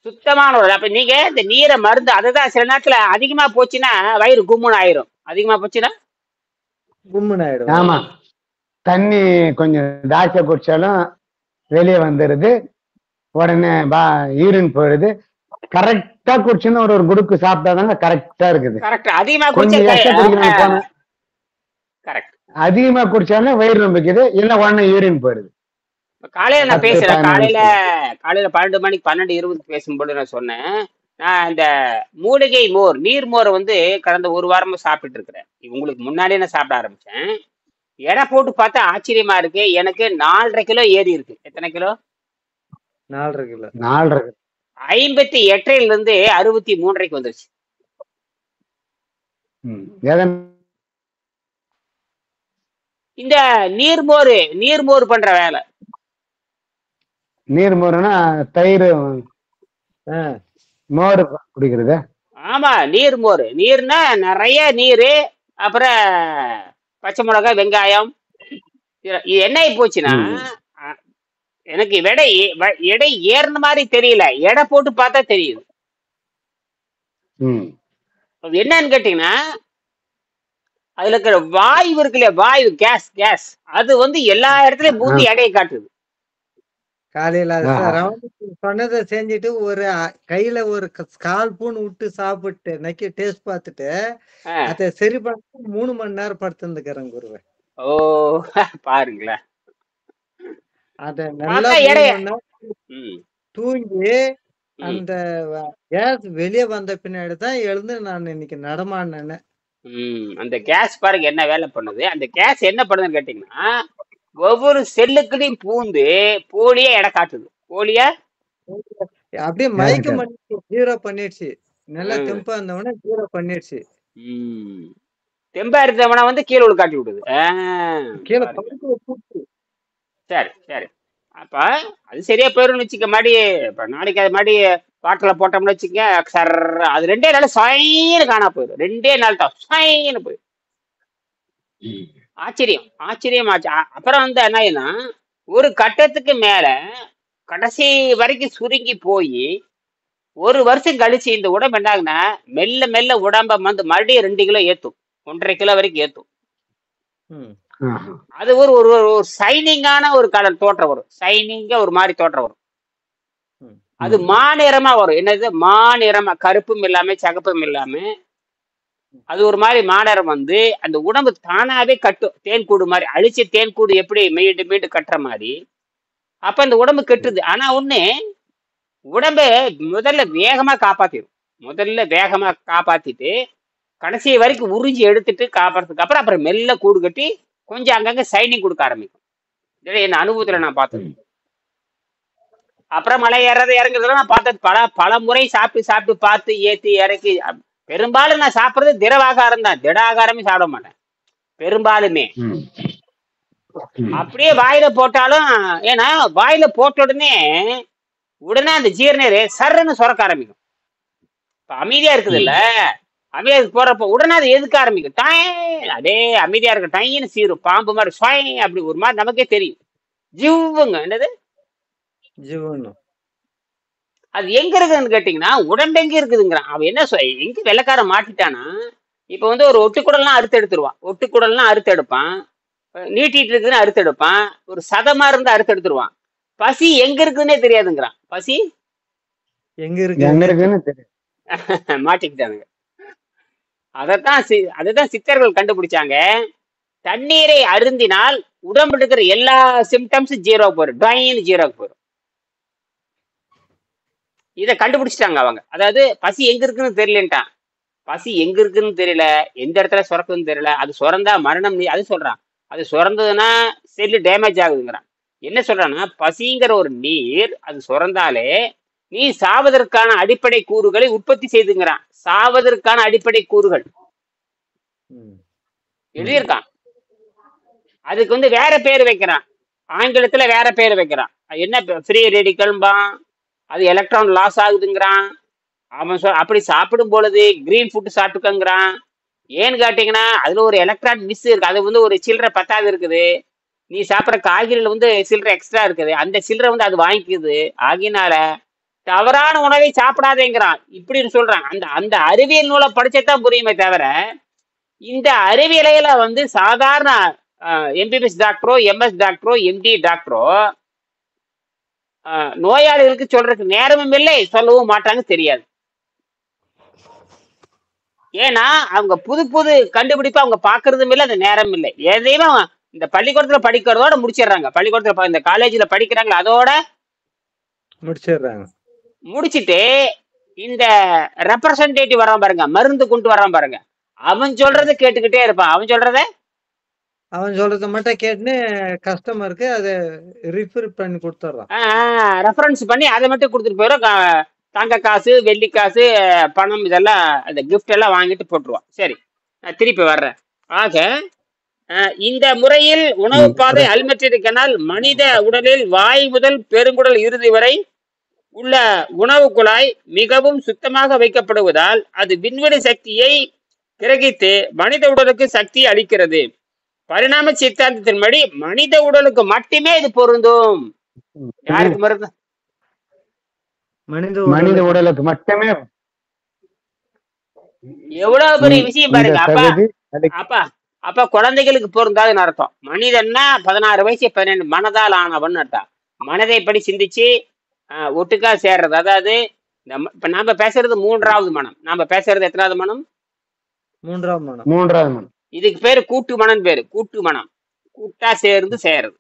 சுத்தமான உடல். அப்ப நீங்க இந்த நீரை மருந்து, அதுதான் சில நேரத்துல அதிகமா போச்சுன்னா வயிறு கும்முன்னு ஆயிரும். அதிகமா போச்சுன்னா கும்முன்னு ஆயிடும். ஆமா, தண்ணி கொஞ்சம் தாய்ச்ச குடிச்சாலும் வெளியே வந்துருது, உடனே யூரின் போயிடுது. கரெக்டா குடிச்சுன்னு ஒரு குடுக்கு சாப்பிட்டாதாங்க கரெக்டா இருக்குது. அதிகமா அதிகமா குடிச்சாலும் வயிறு நம்பிக்குது, இல்ல உடனே யூரின் போயிடுது. காலையில நான் பேசுறேன், காலையில 12 மணிக்கு 12:20 பேசும்போது நான் சொன்னேன், நான் இந்த மூலிகை மோர், நீர் மோரை வந்து கடந்த 1 வாரமா சாப்பிட்டு இருக்கிறேன். உங்களுக்கு முன்னாடியே நான் சாப்பிட ஆரம்பிச்சேன். எடை போட்டு பார்த்தா ஆச்சரியமா இருக்கு. எனக்கு 4.5 கிலோ ஏறி இருக்கு. எத்தனை கிலோ? 4.5 கிலோ. 58 இருந்து 63 வந்துருச்சு. இந்த நீர்மோர் பண்ற வேலை. நீர் மோர்னா தயிர் ஆ, மோர் குடிக்கிறது. ஆமா, நீர் மோர். நீர்னா நிறைய நீர், அப்புறம் பச்சை மிளகாய், வெங்காயம். இது என்ன ஆகி போச்சுன்னா, ம். அ, எனக்கு எடை ஏறின மாதிரி தெரியல, எடை போட்டு பார்த்தா தெரியுது. ம். அது என்னன்னு கேட்டீங்கன்னா, அதுல இருக்கிற வாயு இருக்கு இல்லையா, வாயு, கேஸ், அது வந்து எல்லா இடத்துலயும் ஆ. பூந்து எடையை காட்டுது. காலையில அது ஆஹா. ரவுண்டுக்கு சொன்னதை செஞ்சுட்டு ஒரு கையில ஒரு 1/4 ஸ்பூன் விட்டு சாப்பிட்டு நக்கி டேஸ்ட் பார்த்துட்டு ஆ. அதை சரி பண்ண 3 மணி நேரம் படுத்துருந்துக்கிறேன் குருவே. ஓ, பாருங்களேன். அதை நல்லா பார்த்தா 3 எடைய மணி நேரம் ம் தூங்கி ம் அந்த கேஸ் வெளியே வந்த பின்னாடி தான் எழுந்து நான் இன்னைக்கு நடமாடினேன். அந்த கேஸ் பாருங்க என்ன வேலை பண்ணுது. அந்த கேஸ் என்ன பண்ணுதுன்னு கேட்டீங்கன்னா, ஒவ்வொரு செல்லுக்குள்ளயும் பூந்து போலியா எடை காட்டுது. போலியா அப்படியே யாரு மயக்கம் சார்? பண்ணி ஜீரோ பண்ணிடுச்சு. நல்லா ம், தெம்பா இருந்தவன ஜீரோ பண்ணிடுச்சு. ம். தெம்பா இருந்தவனை வந்து கீழே உள்ள காட்டி விடுது. கீழே பாருங்க. படுக்க வச்சு சரி சரி. அப்ப அது சரியா போயிரும்னு வச்சுக்க, மாடி இப்ப நாளைக்கு அது மாடி பாட்டில் போட்டோம்னு வச்சுக்க, சர் அது 2 நாள் சைன்னு காணா போயிடும். 2 நாள் தான் சைன்னு போயிடும். ம். ஆச்சரியம் ஆச்சு. அப்புறம் வந்து என்ன ஆயிடும்னா, ஒரு கட்டத்துக்கு மேல கடைசி வரைக்கும் சுருங்கி போய் 1 வருஷம் கழிச்சு இந்த உடம்பு என்ன ஆகுனா, மெல்ல மெல்ல உடம்ப வந்து மறுபடியும் 2 கிலோ ஏத்தும், 1.5 கிலோ வரைக்கும் ஏத்தும். ம். ஆஹா. அது ஒரு ஒரு ஒரு சைனிங்கான ஒரு கலர் தோற்றம் வரும். சைனிங்கா ஒரு மாதிரி தோற்றம் வரும். ம். அது ம். மாநிறமா வரும். என்னது மாநிறமா, கருப்பும் இல்லாம சகப்பும் இல்லாம, அது ஒரு மாதிரி மாநிறம் வந்து அந்த உடம்பு தானாவே கட்டும். தேன் கூடு மாதிரி அழிச்சு தேன் கூடு எப்படி மீண்டும் மீண்டும் கட்டுற மாதிரி. அப்ப அந்த உடம்பு கெட்டுது. ஆனா ஒண்ணு, உடம்ப முதல்ல வேகமா காப்பாத்திடும். முதல்ல வேகமா காப்பாத்திட்டு கடைசி வரைக்கும் உறிஞ்சி எடுத்துட்டு காப்பாறதுக்கு அப்புறம் மெல்ல கூடு கட்டி கொஞ்சம் அங்கங்க சைனிங் கொடுக்க ஆரம்பிக்கும். இது என் அனுபவத்துல நான் பார்த்தது. ம். அப்புறம் மலை ஏறது இறங்குறதுல நான் பார்த்தது பல முறை சாப்பிட்டு பார்த்து ஏத்தி இறக்கி. பெரும்பாலும் நான் சாப்பிட்றது திரவாகாரம் தான், திட ஆகாரமே சாப்பிட மாட்டேன் பெரும்பாலுமே. ம். ம். அப்படியே வாயில போட்டாலும், ஏன்னா வாயில போட்ட உடனே அந்த ஜீரணீர் சர்ன்னு சுரக்க ஆரம்பிக்கும். இப்ப அமைதியா இருக்குது இல்ல, அமைதியா போறப்ப உடனே அது எதுக்க ஆரம்பிக்கும். அதே அமைதியா இருக்க டைன்னு சீரும் பாம்பு மாதிரி ஸ்வய் அப்படி ஒரு மாதிரி நமக்கே தெரியும். ஜிவ்வுங்க. என்னது ஜீவன் அது எங்க இருக்குதுன்னு கேட்டீங்கன்னா, உடம்பு எங்க இருக்குதுங்கிறான் அவன். என்ன எங்க வெள்ளக்காரன் மாட்டிட்டானா, இப்ப வந்து ஒரு ஒட்டுக்குடல்லாம் அறுத்து எடுத்துருவான். ஒட்டுக்குடல்லாம் அறுத்து எடுப்பான், நீட்டிட்டு இருக்குதுன்னு அறுத்து எடுப்பான், ஒரு சதமா இருந்து அறுத்து எடுத்துருவான். பசி எங்க இருக்குதுன்னே தெரியாதுங்கிறான். பசி எங்க எங்க இருக்குதுன்னு இருக்குன்னு தெரியும். மாட்டிக்கிட்டானுங்க. அதைத்தான் சித்தர்கள் கண்டுபிடிச்சாங்க. தண்ணீரை அருந்தினால் உடம்புல இருக்கிற எல்லா சிம்டம்ஸும் ஜீரோக்கு போயிடும், டாயின்னு ஜீரோக்கு போயிடும். இதை கண்டுபிடிச்சிட்டாங்க அவங்க. அதாவது பசி எங்க இருக்குன்னு தெரியலன்ட்டான். பசி எங்க இருக்குன்னு தெரியல, எந்த இடத்துல சுரக்குதுன்னு தெரியல. அது சுரந்தா மரணம், நீ அது சொல்றான். அது சுரந்ததுன்னா செல்லு டேமேஜ் ஆகுதுங்கிறான். என்ன சொல்றான்னா, பசிங்கிற ஒரு நீர் அது சுரந்தாலே நீ சாவதற்கான அடிப்படை கூறுகளை உற்பத்தி செய்துங்கிறான். சாவதற்கான அடிப்படை கூறுகள் ம். எழுதியிருக்கான். அதுக்கு வந்து வேற பேர் வைக்கிறான், ஆங்கிலத்துல வேற பேர் வைக்கிறான். அது என்ன, ஃப்ரீ ரேடிக்கல்பான், அது எலக்ட்ரான் லாஸ் ஆகுதுங்கிறான். அவன் அப்படி சாப்பிடும் பொழுது கிரீன் ஃபுட் சாப்பிட்டுக்கங்கிறான். ஏன்னு கேட்டீங்கன்னா அதுல ஒரு எலக்ட்ரான் மிஸ் இருக்கு, அது வந்து ஒரு சில்லறை 10 இருக்குது. நீ சாப்பிட்ற காய்கறியில வந்து சில்லறை எக்ஸ்ட்ரா இருக்குது, அந்த சில்லறை வந்து அது வாங்கிக்குது. ஆகினால தவறான உணவை சாப்பிடாதேங்கிறான். இப்படின்னு சொல்றான். அந்த அந்த அறிவியல் நூலை படிச்சதான் புரியுமே தவிர, இந்த அறிவியலையில வந்து சாதாரண எம்பிபிஎஸ் டாக்டரோ, எம்எஸ் டாக்டரோ, எம்டி டாக்டரோ நோயாளிகளுக்கு சொல்றதுக்கு நேரமும் இல்லை, சொல்லவும் மாட்டாங்க, தெரியாது. ஏன்னா அவங்க புது கண்டுபிடிப்பு அவங்க பாக்குறதும் இல்லை, அந்த நேரம் இல்லை. எதையுமே இந்த பள்ளிக்கூடத்துல படிக்கிறதோட முடிச்சிடுறாங்க. பள்ளிக்கூடத்துல இந்த காலேஜ்ல படிக்கிறாங்களா அதோட முடிச்சிடுறாங்க. முடிச்சிட்டு இந்த ரெப்ரசன்டேட்டிவ் வரான் பாருங்க, மருந்து கொண்டு வரான் பாருங்க, அவன் சொல்றதை கேட்டுக்கிட்டே இருப்பான். அவன் சொல்றத மட்டும் கேட்டுன்னு கஸ்டமருக்கு அதை ரிஃபர் பண்ணி கொடுத்துட்றான். ரெஃபரன்ஸ் பண்ணி அதை மட்டும் கொடுத்துட்டு போயிடும். தங்க காசு, வெள்ளி காசு, பணம், இதெல்லாம் அந்த கிஃப்ட் எல்லாம் வாங்கிட்டு போட்டுருவான். சரி, நான் திருப்பி வர்றேன். ஆக இந்த முறையில் உணவு பாதை அல்மெட்ரிட்டினால் மனித உடலில் வாய் முதல் பெருங்குடல் இறுதி வரை உள்ள உணவு குழாய் மிகவும் சுத்தமாக வைக்கப்படுவதால் அது விண்வெளி சக்தியை கிரகித்து மனித உடலுக்கு சக்தி அளிக்கிறது. பரிணாம சித்தாந்தத்தின்படி மனித உடலுக்கு மட்டுமே இது பொருந்தும். யாருக்கு மருந்து? மனித உடலுக்கு மட்டுமே. எவ்வளவு பெரிய விஷயம் பாருங்க. அப்ப குழந்தைகளுக்கு பொருந்தாதுன்னு அர்த்தம். மனிதன்னா 16 வயசு 12 மனதால் ஆனவன் அர்த்தம். மனதை படி சிந்திச்சு ஒட்டுக்கா சேர்றது. அதாவது இப்ப நாம பேசுறது 3வது மனம். நாம பேசுறது எத்தனாவது மனம்? 3வது மனம். இதுக்கு பேரு கூட்டு மனம். பேரு கூட்டு மனம். கூட்டா சேர்ந்து சேருது.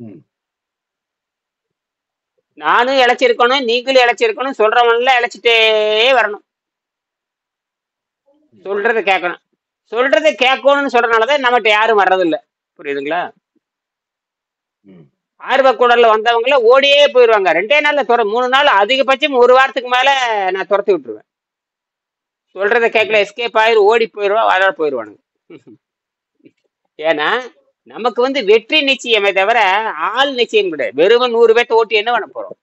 நானும் இழைச்சிருக்கணும், நீங்களும் இழைச்சிருக்கணும், சொல்றவன்ல இழைச்சிட்டே வரணும். சொல்றத கேட்கணும். சொல்றதை கேட்கணும்னு சொல்றதுனாலதான் நம்மகிட்ட யாரும் வர்றதில்ல. புரியுதுங்களா? ஆர்வக்கூடல வந்தவங்கள ஓடியே போயிடுவாங்க. 2 நாள்ல 3 நாள், அதிகபட்சம் 1 வாரத்துக்கு மேல நான் துரத்தி விட்டுருவேன். சொல்றதை கேட்கல, எஸ்கேப் ஆயிரு, ஓடி போயிடுவா, வர போயிடுவானுங்க. ஏன்னா நமக்கு வெற்றி நிச்சயமே தவிர ஆள் நிச்சயம் கிடையாது. வெறும் 100 பேர்த்த ஓட்டி என்ன பண்ண போறோம்?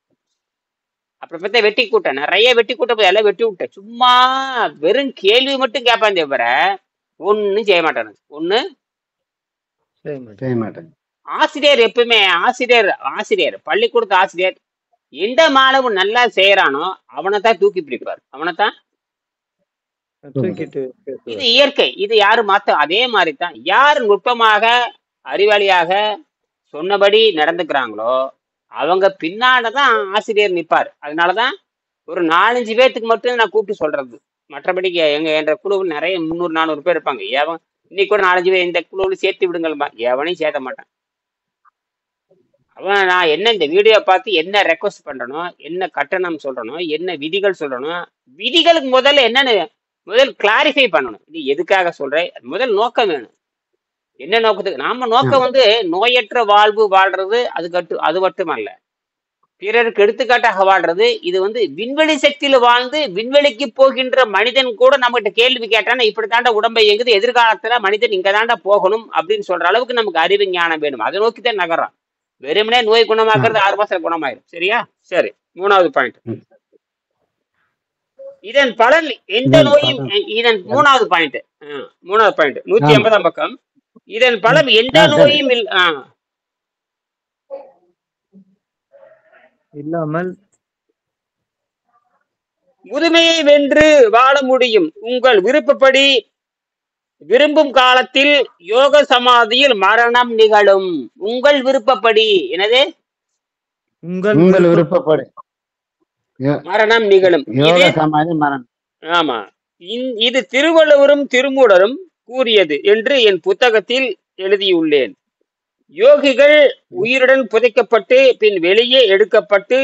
அப்புறம் பார்த்தா வெட்டி கூட்டம், நிறைய வெட்டி கூட்டம் எல்லாம் வெட்டி விட்டேன். சும்மா வெறும் கேள்வி மட்டும் கேட்பான் தவிர ஒன்னும் செய்ய மாட்டானுங்க. ஒண்ணு செய்ய மாட்டாங்க. ஆசிரியர் எப்பவுமே ஆசிரியர் பள்ளிக்கூடத்து ஆசிரியர் எந்த மாணவன் நல்லா செய்யறானோ அவனைத்தான் தூக்கி பிடிப்பார். அவனைத்தான் இது இயற்கை. இது யாரும் மாத்த. அதே மாதிரிதான் யார் நுட்பமாக அறிவாளியாக சொன்னபடி நடந்துக்கிறாங்களோ அவங்க பின்னாடதான் ஆசிரியர் நிற்பார். அதனாலதான் ஒரு 4-5 பேர்த்துக்கு மட்டும் நான் கூப்பிட்டு சொல்றது. மற்றபடிக்கு என்ற குழுவில் நிறைய 300-400 பேர் இருப்பாங்க. இன்னைக்கு கூட 4-5 பேர் இந்த குழுவில் சேர்த்து விடுங்கள்பா. எவனையும் சேர்த்த மாட்டான். அவன் நான் என்ன இந்த வீடியோ பார்த்து என்ன ரெக்வஸ்ட் பண்றனோ, என்ன கட்டணம் சொல்றனோ, என்ன விதிகள் சொல்றனோ, விதிகளுக்கு முதல்ல என்னன்னு முதல் கிளாரிஃபை பண்ணணும். இது எதுக்காக சொல்றேன்? முதல் நோக்கம் வேணும். என்ன நோக்கத்துக்கு? நாம நோக்கம் நோயற்ற வாழ்வு வாழ்றது. அது மட்டுமல்ல, பிறருக்கு எடுத்துக்காட்டாக வாழ்றது. இது விண்வெளி சக்தியில வாழ்ந்து விண்வெளிக்கு போகின்ற மனிதன் கூட நம்மகிட்ட கேள்வி கேட்டானா இப்படி தாண்டா உடம்பை இயங்குது, எதிர்காலத்துல மனிதன் இங்க தாண்டா போகணும் அப்படின்னு சொல்ற அளவுக்கு நமக்கு அறிவு ஞானம் வேணும். அதை நோக்கிதான் நகர்றான். வெறுமனே நோய் குணமாக்குறது 6 மாசத்துல குணமாயிரும். சரியா? சரி, 3வது பாயிண்ட். இதன் பலன் எந்த நோயும். இதன் 3வது பாயிண்ட் 180ஆம் பக்கம். இதன் பலம் எந்த நோயும் இல்லாமல் முதுமையை வென்று வாழ முடியும். உங்கள் விருப்பப்படி விரும்பும் காலத்தில் யோக சமாதியில் மரணம் நிகழும். உங்கள் விருப்பப்படி. என்னது? உங்கள் விருப்பப்படி மரணம் நிகழும். ஆமா, இது திருவள்ளுவரும் திருமூலரும் கூறியது என்று என் புத்தகத்தில் எழுதியுள்ளேன். யோகிகள் உயிருடன் புதைக்கப்பட்டு பின் வெளியே எடுக்கப்பட்டு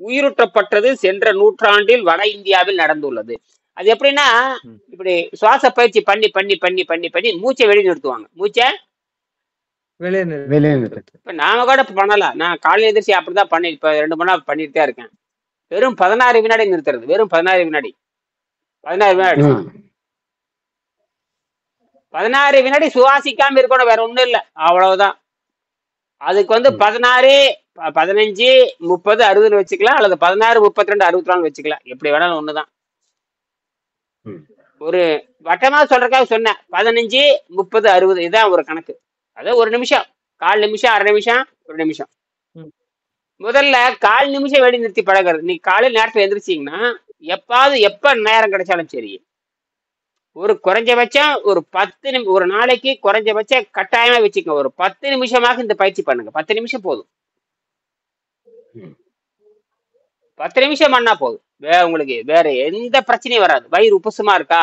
உயிரூட்டப்பட்டது சென்ற நூற்றாண்டில் வட இந்தியாவில் நடந்துள்ளது. அது எப்படின்னா, இப்படி சுவாச பயிற்சி பண்ணி பண்ணி பண்ணி பண்ணி பண்ணி மூச்சை வெளியே நிறுத்துவாங்க. மூச்சை இப்ப நாம கூட பண்ணலாம். நான் காலையில் எதிர்ச்சி அப்படிதான் பண்ணி இப்ப 2 மணி நேரம் பண்ணிட்டு தான் இருக்கேன். வெறும் 16 வினாடி நிறுத்துறது. வெறும் 16 வினாடி 16 வினாடி சுவாசிக்காம இருக்கணும். வேற ஒண்ணும் இல்லை, அவ்வளவுதான். அதுக்கு 16, 15, 30, 60 வச்சுக்கலாம், அல்லது 16, 32, 64 வச்சுக்கலாம். எப்படி வேணாலும் ஒண்ணுதான். ஒரு வட்டமா சொல்றதுக்காக சொன்னேன். 15, 30, 60 இதான் ஒரு கணக்கு. அதாவது 1 நிமிஷம், 1/4 நிமிஷம், 1/2 நிமிஷம், 1 நிமிஷம். முதல்ல 1/4 நிமிஷம் வெளி நிறுத்தி பழகிறது. நீ காலையில் நேரத்தில் எந்திரிச்சிங்கன்னா எப்ப நேரம் கிடைச்சாலும் சரி, ஒரு குறைஞ்சபட்சம் ஒரு 10 நிமிஷம், ஒரு நாளைக்கு குறைஞ்சபட்சம் கட்டாயமா வச்சுக்கோங்க, ஒரு 10 நிமிஷமாக இந்த பயிற்சி பண்ணுங்க. 10 நிமிஷம் போதும். 10 நிமிஷம் பண்ணா போதும். உங்களுக்கு வேற எந்த பிரச்சனையும் வராது. வயிறு உப்புசமா இருக்கா,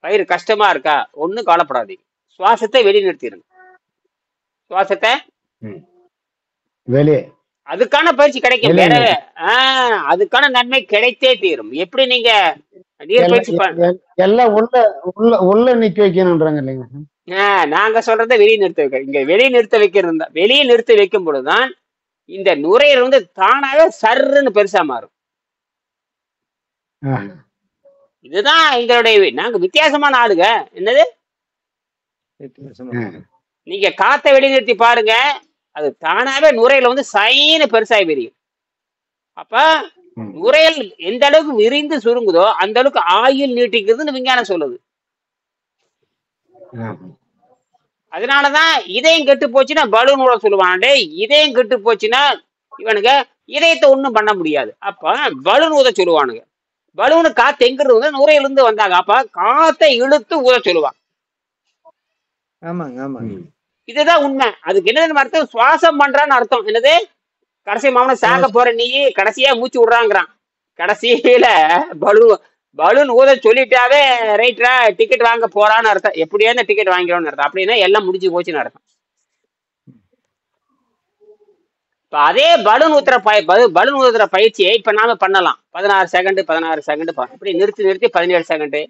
வயிறு கஷ்டமா இருக்கா, ஒன்னும் கவலைப்படாதீங்க. சுவாசத்தை வெளியே நிறுத்திடுங்க. சுவாசத்தை வெளியே. அதுக்கான பயிற்சி கிடைக்கும். வேற அதுக்கான நன்மை கிடைத்தே தீரும். எப்படி நீங்க பயிற்சி எல்லாம் உள்ள நிக்க வைக்கணும்ன்றாங்க இல்லைங்க. நாங்க சொல்றத வெளியே நிறுத்த வைக்க. இங்க வெளியே நிறுத்த வைக்கிறது தான். வெளியே நிறுத்த வைக்கும் பொழுதுதான் இந்த நுரையீரல் தானாக சர்ன்னு பெருசா மாறும். இதுதான் எங்களுடைய. நாங்க வித்தியாசமான ஆளுங்க. என்னது நீங்க காத்தை வெளிநிறுத்தி பாருங்க, அது தானாவே நுரையில வந்து சைன்னு பெருசாகி விரியும். அப்ப ம். நுரையீரல் எந்த அளவுக்கு விரிந்து சுருங்குதோ அந்த அளவுக்கு ஆயுள் நீட்டிக்குதுன்னு விஞ்ஞானம் சொல்லுது. ஆ. அதனாலதான் இதயம் கெட்டு போச்சுன்னா பலூன் விட சொல்லுவான். டேய் இதயம் கெட்டு போச்சுன்னா இவனுங்க இதயத்தை ஒண்ணும் பண்ண முடியாது. அப்ப பலூன் ஊத சொல்லுவானுங்க. பலூனு காத்து எங்கிருந்து வந்து நுரையில இருந்து வந்தாங்க. அப்ப காத்தை இழுத்து ஊத சொல்லுவான். ஆமாங்க, ஆமாங்க. ம். இதுதான் உண்மை. அதுக்கு என்னது அர்த்தம்? சுவாசம் பண்றான்னு அர்த்தம். என்னது? கடைசி மாமன சாக சுவாசம். போற நீ கடைசியா மூச்சு விடுறாங்கிறான். கடைசியில பலூன் ஊத சொல்லிட்டாவே ரைட்ரா டிக்கெட் வாங்க போறான்னு அர்த்தம். எப்படியா இந்த டிக்கெட் வாங்கிக்கணும்னு அர்த்தம். அப்படின்னா எல்லாம் முடிஞ்சு போச்சுன்னு அர்த்தம். இப்ப அதே பலூன் ஊதுற பயிற்சியை இப்ப நாம பண்ணலாம். 16 செகண்ட் 16 செகண்ட் இப்படி நிறுத்தி நிறுத்தி 17 செகண்ட்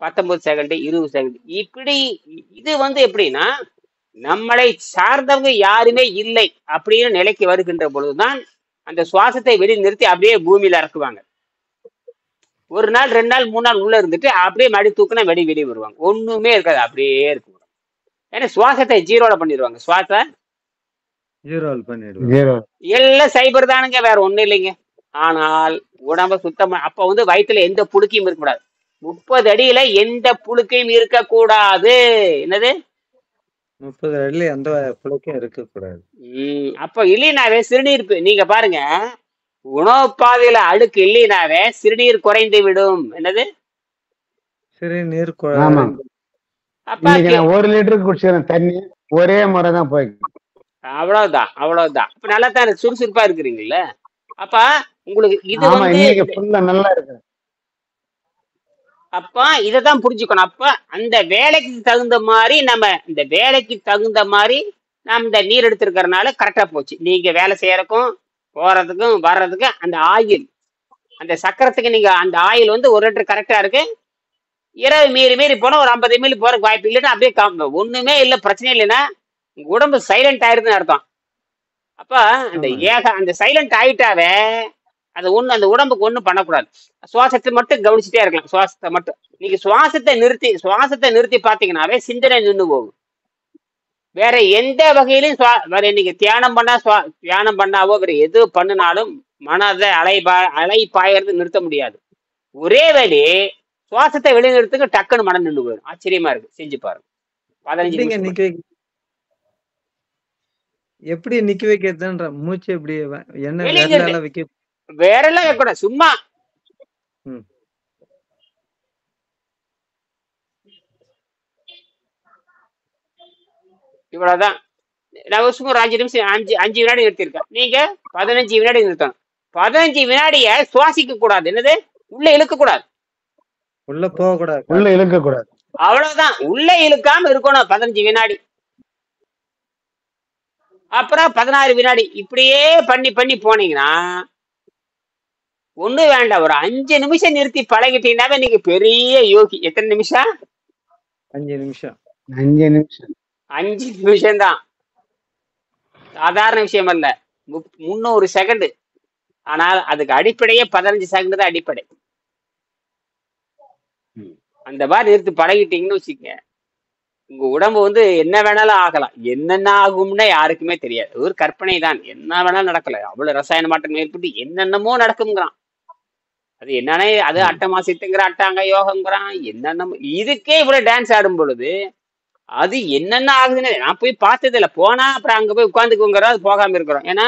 19 செகண்ட் 20 செகண்ட் இப்படி. இது வந்து எப்படின்னா நம்மளை சார்ந்தவங்க யாருமே இல்லை அப்படின்னு நிலைக்கு வருகின்ற பொழுதுதான் அந்த சுவாசத்தை வெளியே நிறுத்தி அப்படியே பூமியில இறக்குவாங்க. 1 நாள் 2 நாள் 3 நாள் உள்ள இருந்துட்டு அப்படியே மடி தூக்குனா வெளியே வருவாங்க. ஒண்ணுமே இருக்காது, அப்படியே இருக்கும். ஏன்னா சுவாசத்தை ஜீரோல பண்ணிடுவாங்க. சுவாச ஜீரோல் பண்ணிடுவோம். ஜீரோ. எல்லாம் சைபர் தானுங்க, வேற ஒண்ணும் இல்லைங்க. ஆனால் உடம்ப சுத்தமா அப்ப வந்து வயிற்றுல எந்த புழுக்கையும் இருக்கக்கூடாது. 30 அடியில எந்த புழுக்கையும் இருக்கக்கூடாது. என்னது? 30 அடியில எந்த புழுக்கும் இருக்கக்கூடாது. அப்ப இல்லைனாவே சிறுநீர் நீங்க பாருங்க, உணவு பாதையில அழுக்கு இல்லைனாவே சிறுநீர் குறைந்து விடும். என்னது? சிறுநீர் ஆமா. அப்ப இன்னைக்கு நான் 1 லிட்டருக்கு குடிச்சிருக்கேன் தண்ணி, ஒரே முறை தான் போய்க்கு. அவ்வளவுதான் அவ்வளவுதான். இப்ப நல்லா தான் சுறுசுறுப்பா இருக்கிறீங்கல்ல. அப்ப உங்களுக்கு இது ஆமா, வந்து இன்னைக்கு ஃபுல்லா நல்லா இருக்கு. அப்ப இததான் புரிஞ்சுக்கணும். அப்ப அந்த வேலைக்கு தகுந்த மாதிரி நம்ம இந்த நீர் எடுத்திருக்கிறதுனால கரெக்டா போச்சு. நீங்க வேலை செய்யறதுக்கும் போறதுக்கும் வர்றதுக்கும் அந்த ஆயில், அந்த சக்கரத்துக்கு நீங்க அந்த ஆயில் வந்து 1 லிட்டர் கரெக்டா இருக்கு. இரவு மீறி போனா ஒரு 50 ml போறதுக்கு வாய்ப்பு இல்லைன்னா அப்படியே ஒண்ணுமே இல்லை, பிரச்சனை இல்லைன்னா உங்க உடம்பு சைலண்ட் ஆயிருதுன்னு அர்த்தம். அப்ப அந்த ஆமாங்க. அந்த சைலண்ட் ஆயிட்டாவே அந்த உடம்புக்கு ஒண்ணும் பண்ணக்கூடாது. சுவாசத்தை மட்டும் கவனிச்சுட்டே இருக்கலாம். சுவாசத்தை மட்டும் நீங்க சுவாசத்தை நிறுத்தி பாத்தீங்கன்னாவே சிந்தனை நின்று போகும். வேற எந்த வகையிலும் வேற நீங்க தியானம் பண்ணாவோ வேற எது பண்ணினாலும் மனதை அலை பாயறது நிறுத்த முடியாது. ஒரே வழி சுவாசத்தை வெளிநிறுத்துக்கு டக்குன்னு மனம் நின்று போயிடும். ஆச்சரியமா இருக்கு, செஞ்சு பாருங்க. 15 எப்படிங்க நிமிஷம் நிக்க எப்படி நிக்க வைக்கிறதுன்ற மூச்சு எப்படி என்ன வெளிநிறுத்து. விரலால வைக்க? வேற எல்லாம் வைக்கக்கூடாது, சும்மா ம். இவ்வளவுதான். நான் சும்மா ஒரு 5 நிமிஷம் 5 வினாடி நிறுத்திருக்கேன். நீங்க 15 வினாடி நிறுத்தணும். 15 வினாடிய சுவாசிக்க கூடாது. என்னது? உள்ள இழுக்க கூடாது. உள்ள போக கூடாது. உள்ள இழுக்க கூடாது. அவ்வளவுதான். உள்ள இழுக்காம இருக்கணும் 15 வினாடி. அப்புறம் 16 வினாடி இப்படியே பண்ணி போனீங்கன்னா ஒண்ணு வேண்டாம், ஒரு 5 நிமிஷம் நிறுத்தி பழகிட்டீங்கன்னாவே நீங்க பெரிய யோகி. எத்தனை நிமிஷம்? 5 நிமிஷம். 5 நிமிஷம். 5 நிமிஷம் தான், சாதாரண விஷயம் அல்ல. 300 செகண்ட். ஆனால் அதுக்கு அடிப்படையே 15 செகண்ட் தான் அடிப்படை. அந்த மாதிரி நிறுத்தி பழகிட்டீங்கன்னு வச்சுக்கங்க, உங்க உடம்பு வந்து என்ன வேணாலும் ஆகலாம். என்னென்ன ஆகும்னா யாருக்குமே தெரியாது. ஒரு கற்பனை தான், என்ன வேணாலும் நடக்கல. அவ்வளவு ரசாயன மாற்றம் ஏற்பட்டு என்னென்னமோ நடக்குங்கிறான். அது என்னன்னே அது அட்டமாசித்துங்கிற அட்டாங்க யோகங்கிறான், என்னென்னமோ. இதுக்கே இவ்வளவு டான்ஸ் ஆடும் பொழுது அது என்னென்ன ஆகுதுன்னு நான் போய் பார்த்தது இல்லை. போனா அப்புறம் அங்க போய் உட்காந்துக்குங்கிறோம், அது போகாம இருக்கிறோம். ஏன்னா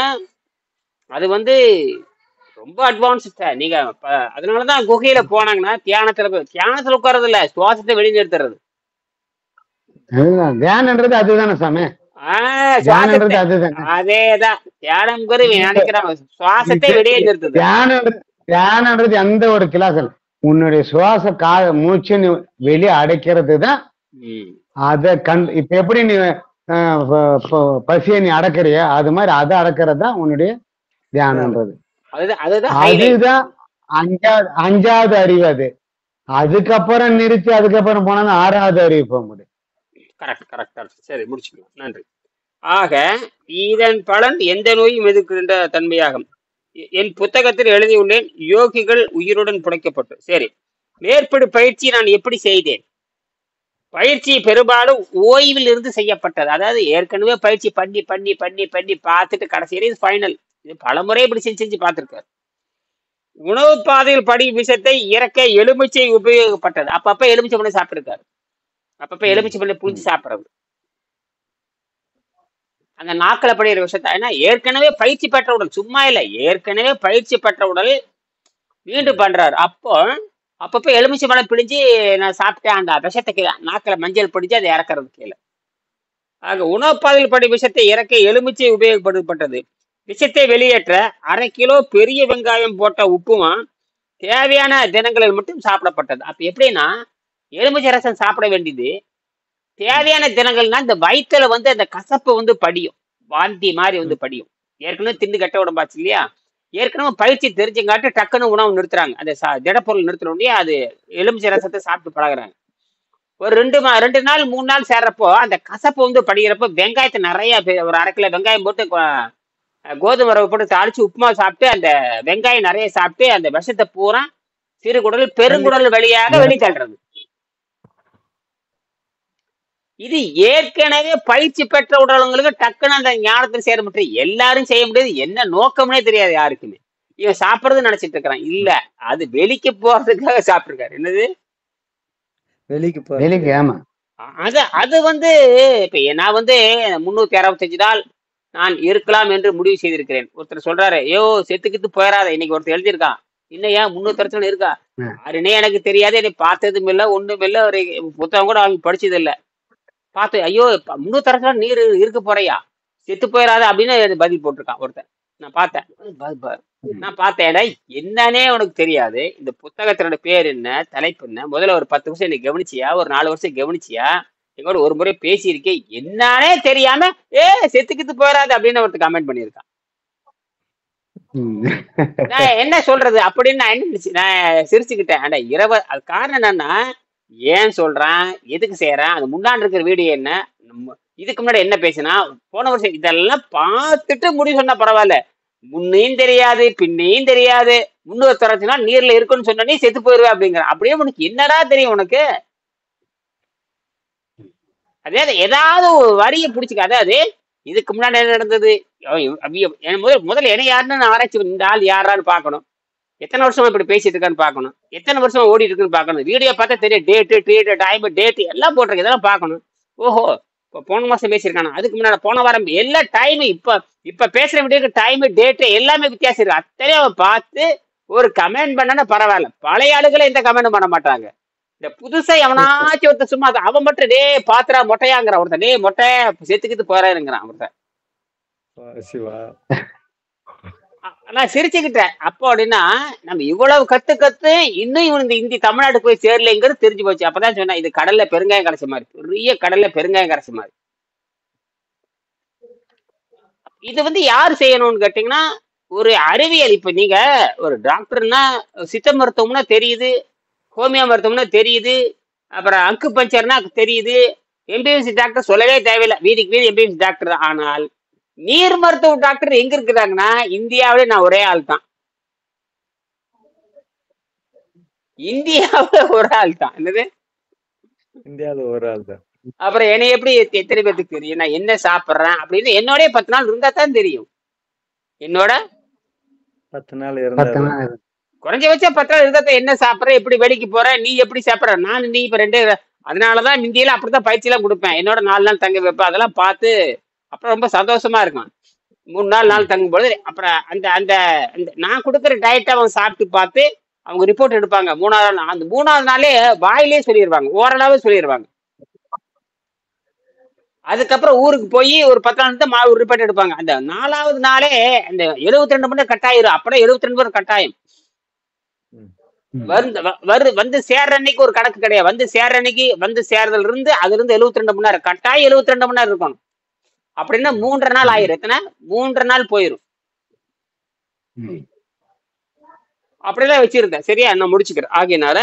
அது வந்து ரொம்ப அட்வான்ஸ்டா. நீங்க அதனாலதான் குகையில போனாங்கன்னா தியானத்துல உட்கார்றது இல்ல, சுவாசத்தை வெளிநிறுத்துறது. அதுதான் தியானன்றது. அதுதானே சாமி, தியானன்றது அதுதானே. அதேதான் தியானம் நினைக்கிறாங்க, சுவாசத்தை வெளியே நிறுத்துது. தியானன்றது எந்த ஒரு கிளாஸ் உன்னுடைய சுவாச மூச்சு வெளியே அடைக்கிறது தான். அத இப்ப எப்படி நீ பசியை நீ அடக்குறிய, அது மாதிரி அதை அடக்கிறது தான் உன்னுடைய தியானன்றது. அதுதான் 5வது அறிவு. அது அதுக்கப்புறம் நிறுத்தி அதுக்கப்புறம் போனா 6வது அறிவு போக முடியும். கரெக்ட். சரி, முடிச்சுக்கலாம். நன்றி. ஆக இதன் பலன் எந்த நோயும் எதிர்க்கின்ற தன்மையாகும். என் புத்தகத்தில் எழுதியுள்ளேன், யோகிகள் உயிருடன் புடைக்கப்பட்டு. சரி, மேற்படி பயிற்சி நான் எப்படி செய்தேன்? பயிற்சி பெரும்பாலும் ஓய்வில் இருந்து செய்யப்பட்டது. அதாவது ஏற்கனவே பயிற்சி பண்ணி பண்ணி பண்ணி பண்ணி பார்த்துட்டு கடைசியில இது ஃபைனல். இது பலமுறை இப்படி செஞ்சு செஞ்சு பார்த்திருக்காரு. உணவு பாதையில் படியும் விஷத்தை இறக்க எலுமிச்சை உபயோகப்பட்டது. அப்பப்ப எலுமிச்சை பண்ணி சாப்பிட்டிருக்காரு. அப்பப்ப எலுமிச்சை பண்ணி புளிஞ்சு சாப்பிடுறது. அந்த நாக்கில படிக்கிற விஷயத்த ஏன்னா ஏற்கனவே பயிற்சி பெற்ற உடல் சும்மா இல்லை, ஏற்கனவே பயிற்சி பெற்ற உடல் மீண்டும் பண்றாரு. அப்பப்ப எலுமிச்சை பழம் பிடிஞ்சு நான் சாப்பிட்டேன், அந்த விஷத்தை நாக்கில மஞ்சள் பிடிச்சு அதை இறக்குறது கீழே. ஆக உணவு பாதையில் படி விஷத்தை இறக்க எலுமிச்சை உபயோகப்படுத்தப்பட்டது. விஷத்தை வெளியேற்ற 1/2 கிலோ பெரிய வெங்காயம் போட்ட உப்புமா தேவையான தினங்களில் மட்டும் சாப்பிடப்பட்டது. அப்ப எப்படின்னா எலுமிச்சை ரசம் சாப்பிட வேண்டியது தேவையான தினங்கள்னா இந்த வயிற்றுல வந்து அந்த கசப்பு வந்து படியும், வாந்தி மாதிரி வந்து படியும். ஏற்கனவே திண்டு கட்ட உடம்பாச்சு இல்லையா, ஏற்கனவே பயிற்சி தெரிஞ்சுங்காட்டு டக்குன்னு உணவு நிறுத்துறாங்க. அந்த திடப்பொருள் நிறுத்தினோடனே அது எலுமிச்சை ரசத்தை சாப்பிட்டு பழகுறாங்க. ஒரு 2 நாள் 3 நாள் சேர்றப்போ அந்த கசப்பு வந்து படிக்கிறப்போ வெங்காயத்தை நிறைய ஒரு 1/2 கிலோ வெங்காயம் போட்டு கோதுமை ரவை போட்டு தாளிச்சு உப்புமா சாப்பிட்டு அந்த வெங்காயம் நிறைய சாப்பிட்டு அந்த விஷத்தை பூரா சிறுகுடல் பெருங்குடல் வழியாக வெளித்தள்ளுறது. இது ஏற்கனவே பயிற்சி பெற்ற உடல்களுக்கு டக்குன்னு அந்த ஞானத்தில் சேர முடியும். எல்லாரும் செய்ய முடியாது, என்ன நோக்கம்னே தெரியாது யாருக்குமே. இவன் சாப்பிடுறது நினைச்சிட்டு இருக்கிறான், இல்ல அது வெளிக்கு போறதுக்காக சாப்பிட்டுருக்காரு. என்னது வெளிக்கு வெளிக்கு? ஆமா, அது வந்து இப்ப நான் வந்து 365 நாள் நான் இருக்கலாம் என்று முடிவு செய்திருக்கிறேன். ஒருத்தர் சொல்றாரு, ஐயோ செத்துக்கிட்டு போயிடாத. இன்னைக்கு ஒருத்தர் எழுதியிருக்கான், இன்னையா 360 இருக்கா? யாருன்னே எனக்கு தெரியாது, என்னை பார்த்ததும் இல்லை, ஒண்ணும் இல்லை, ஒரு புத்தகம் கூட அவங்க படிச்சது இல்லை. பார்த்து ஐயோ 360 நீர் இருக்க போறையா, செத்து போயிடாத அப்படின்னு பதில் போட்டிருக்கான் ஒருத்தன். நான் பார்த்தேன் என்னன்னே உனக்கு தெரியாது, இந்த புத்தகத்தினோட பேர் என்ன, தலைப்பு என்ன, முதல்ல ஒரு 10 வருஷம் எனக்கு கவனிச்சியா, ஒரு 4 வருஷம் கவனிச்சியா, எங்கூட ஒரு முறை பேசியிருக்கேன், என்னன்னே தெரியாம செத்துக்கிட்டு போயிடாது அப்படின்னு ஒருத்தர் கமெண்ட் பண்ணியிருக்கான். நான் என்ன சொல்றது அப்படின்னு நான் சிரிச்சுக்கிட்டேன். அது காரணம் என்னன்னா, ஏன் சொல்றேன், எதுக்கு செய்யறேன், அது முன்னாடி இருக்கிற வீடியோ என்ன, இதுக்கு முன்னாடி என்ன பேசினா, போன வருஷம் இதெல்லாம் பார்த்துட்டு முடிவு சொன்னா பரவாயில்ல. முன்னையும் தெரியாது பின்னையும் தெரியாது, 360 நாள் நீர்ல இருக்குன்னு சொன்னே செத்து போயிருவேன் அப்படிங்கிற. அப்படியே உனக்கு என்னடா தெரியும் உனக்கு? அதே ஏதாவது ஒரு வரியை பிடிச்சிக்க. அதாவது இதுக்கு முன்னாடி என்ன நடந்தது, முதல்ல என்ன யாருன்னு ஆராய்ச்சி, இந்த ஆள் யாரான்னு பார்க்கணும், எத்தனை வருஷமா இப்படி பேசிட்டு இருக்கான்னு பார்க்கணும், எத்தனை வருஷமா ஓடிட்டு இருக்குன்னு பார்க்கணும், வீடியோ பார்த்தா தெரியும், டேட்டு டைம் டேட்டு எல்லாம் போட்டிருக்கு, இதெல்லாம் பார்க்கணும். ஓஹோ இப்போ போன மாசம் பேசியிருக்கானா, அதுக்கு முன்னாடி போன வாரம் எல்லா டைம், இப்ப பேசுற வீடியோக்கு டைம் டேட்டு எல்லாமே வித்தியாசம் இருக்கு. அத்தனையும் அவன் பார்த்து ஒரு கமெண்ட் பண்ணனா பரவாயில்ல. பழைய ஆளுகளை எந்த கமெண்ட் பண்ண மாட்டாங்க. இந்த புதுசா எவனாச்சும் ஒருத்தர் சும்மா அவன் மட்டும் பாத்திரா மொட்டையாங்கிற ஒருத்தன், மொட்டை செத்துக்கிட்டு போறாருங்கிறான் ஒருத்தன். நான் சிரிச்சுக்கிட்டேன். அப்போ அப்படின்னா நம்ம இவ்வளவு கத்து இன்னும் இவன் இந்த இந்தி தமிழ்நாடு போய் சேரலைங்கிறது தெரிஞ்சு போச்சு. அப்பதான் சொன்னேன், இது கடல்ல பெருங்காயம் கரைச்ச மாதிரி, பெரிய கடல்ல பெருங்காயம் கரைச்ச மாதிரி. இது வந்து யாரு செய்யணும்னு கேட்டீங்கன்னா ஒரு அறிவியல். இப்ப நீங்க ஒரு டாக்டர்னா சித்த மருத்துவம்னா தெரியுது, ஹோமியோ மருத்துவம்னா தெரியுது, அப்புறம் அக்கு பஞ்சர்னா தெரியுது, எம்பிபிஎஸ் டாக்டர் சொல்லவே தேவையில்லை, வீதிக்கு வீதி எம்பிபிஎஸ் டாக்டர் தான். ஆனால் நீர் மருத்துவ டாக்டர் எங்க இருக்கிறாங்கன்னா இந்தியாவிலே நான் ஒரே ஆள் தான், இந்தியாவில ஒரு ஆள் தான். என்னது இந்தியாவில ஒரு ஆள் தான். அப்புறம் என்னை எப்படி எத்தனை பேருக்கு தெரியும் நான் என்ன சாப்பிட்றேன் அப்படின்னு? என்னோட 10 நாள் இருந்தா தான் தெரியும். என்னோட 10 நாள் இருந்தா, குறைஞ்சபட்சம் 10 நாள் இருந்தா என்ன சாப்பிட்ற, எப்படி வெளிக்கு போற, நீ எப்படி சாப்பிட்ற, நான் நீ இப்ப 2. அதனாலதான் இந்தியில அப்படித்தான் பயிற்சி எல்லாம் கொடுப்பேன். என்னோட 4 நாள் தங்க வைப்பேன். அதெல்லாம் பார்த்து அப்புறம் ரொம்ப சந்தோஷமா இருக்கும். 3 நாள் தங்கும் பொழுது அப்புறம் அந்த அந்த நான் கொடுக்குற டயட்டை அவன் சாப்பிட்டு பார்த்து அவங்க ரிப்போர்ட் எடுப்பாங்க. 3ஆவது நாள், அந்த 3ஆவது நாளே வாயிலே சொல்லிடுவாங்க, ஓரளவு சொல்லிடுவாங்க. அதுக்கப்புறம் ஊருக்கு போய் ஒரு 10 நாள் தான் ஒரு ரிப்போர்ட் எடுப்பாங்க. அந்த 4ஆவது நாளே அந்த 72 மணி நேரம் கட்டாயிரும். அப்படியே 72 மணி நேரம் கட்டாயம். வந்து சேர்ற அன்னைக்கு ஒரு கணக்கு கிடையாது. வந்து சேர்ற அன்னைக்கு வந்து சேர்றதுல இருந்து அதுல இருந்து 72 மணி நேரம் கட்டாயம் 72 மணி நேரம் இருக்கணும். அப்படின்னா 3.5 நாள் ஆயிரும். எத்தனை 3.5 நாள் போயிரும். அப்படிதான் வச்சிருந்தேன். சரியா, நான் முடிச்சுக்கிறேன். ஆகியனால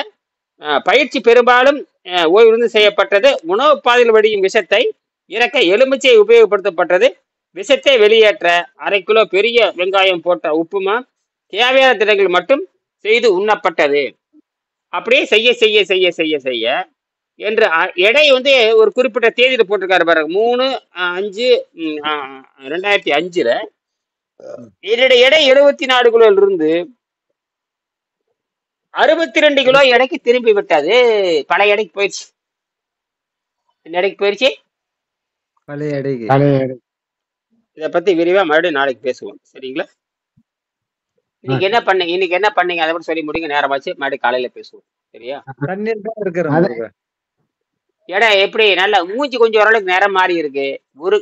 பயிற்சி பெரும்பாலும் ஓய்விருந்து செய்யப்பட்டது. உணவு பாதையில் வடியும் விஷத்தை இறக்க எலுமிச்சை உபயோகப்படுத்தப்பட்டது. விஷத்தை வெளியேற்ற 1/2 கிலோ பெரிய வெங்காயம் போட்ட உப்புமா தேவையான தினங்கள் மட்டும் செய்து உண்ணப்பட்டது. அப்படியே செய்ய செய்ய செய்ய செய்ய செய்ய என்று எடை வந்து ஒரு குறிப்பிட்ட தேதியில போட்டிருக்காரு பாருங்க. 3/5/2005 என்னுடைய எடை 74 கிலோல இருந்து 62 கிலோ எடைக்கு திரும்பி விட்டது. பழைய எடைக்கு போயிடுச்சு. என்ன எடைக்கு போயிடுச்சு? பழைய எடைக்கு. இதை பத்தி விரிவா மறுபடியும் நாளைக்கு பேசுவோம். சரிங்களா? இன்னைக்கு என்ன பண்ணீங்க அதை மட்டும் சொல்லி முடிங்க. நேரமாச்சு, மறுபடியும் காலையில பேசுவோம். சரியா? தண்ணீர் தான் இருக்கிறேன். எடை எப்படி நல்லா மூஞ்சி கொஞ்சம் ஓரளவுக்கு நிறம் மாறி இருக்கு.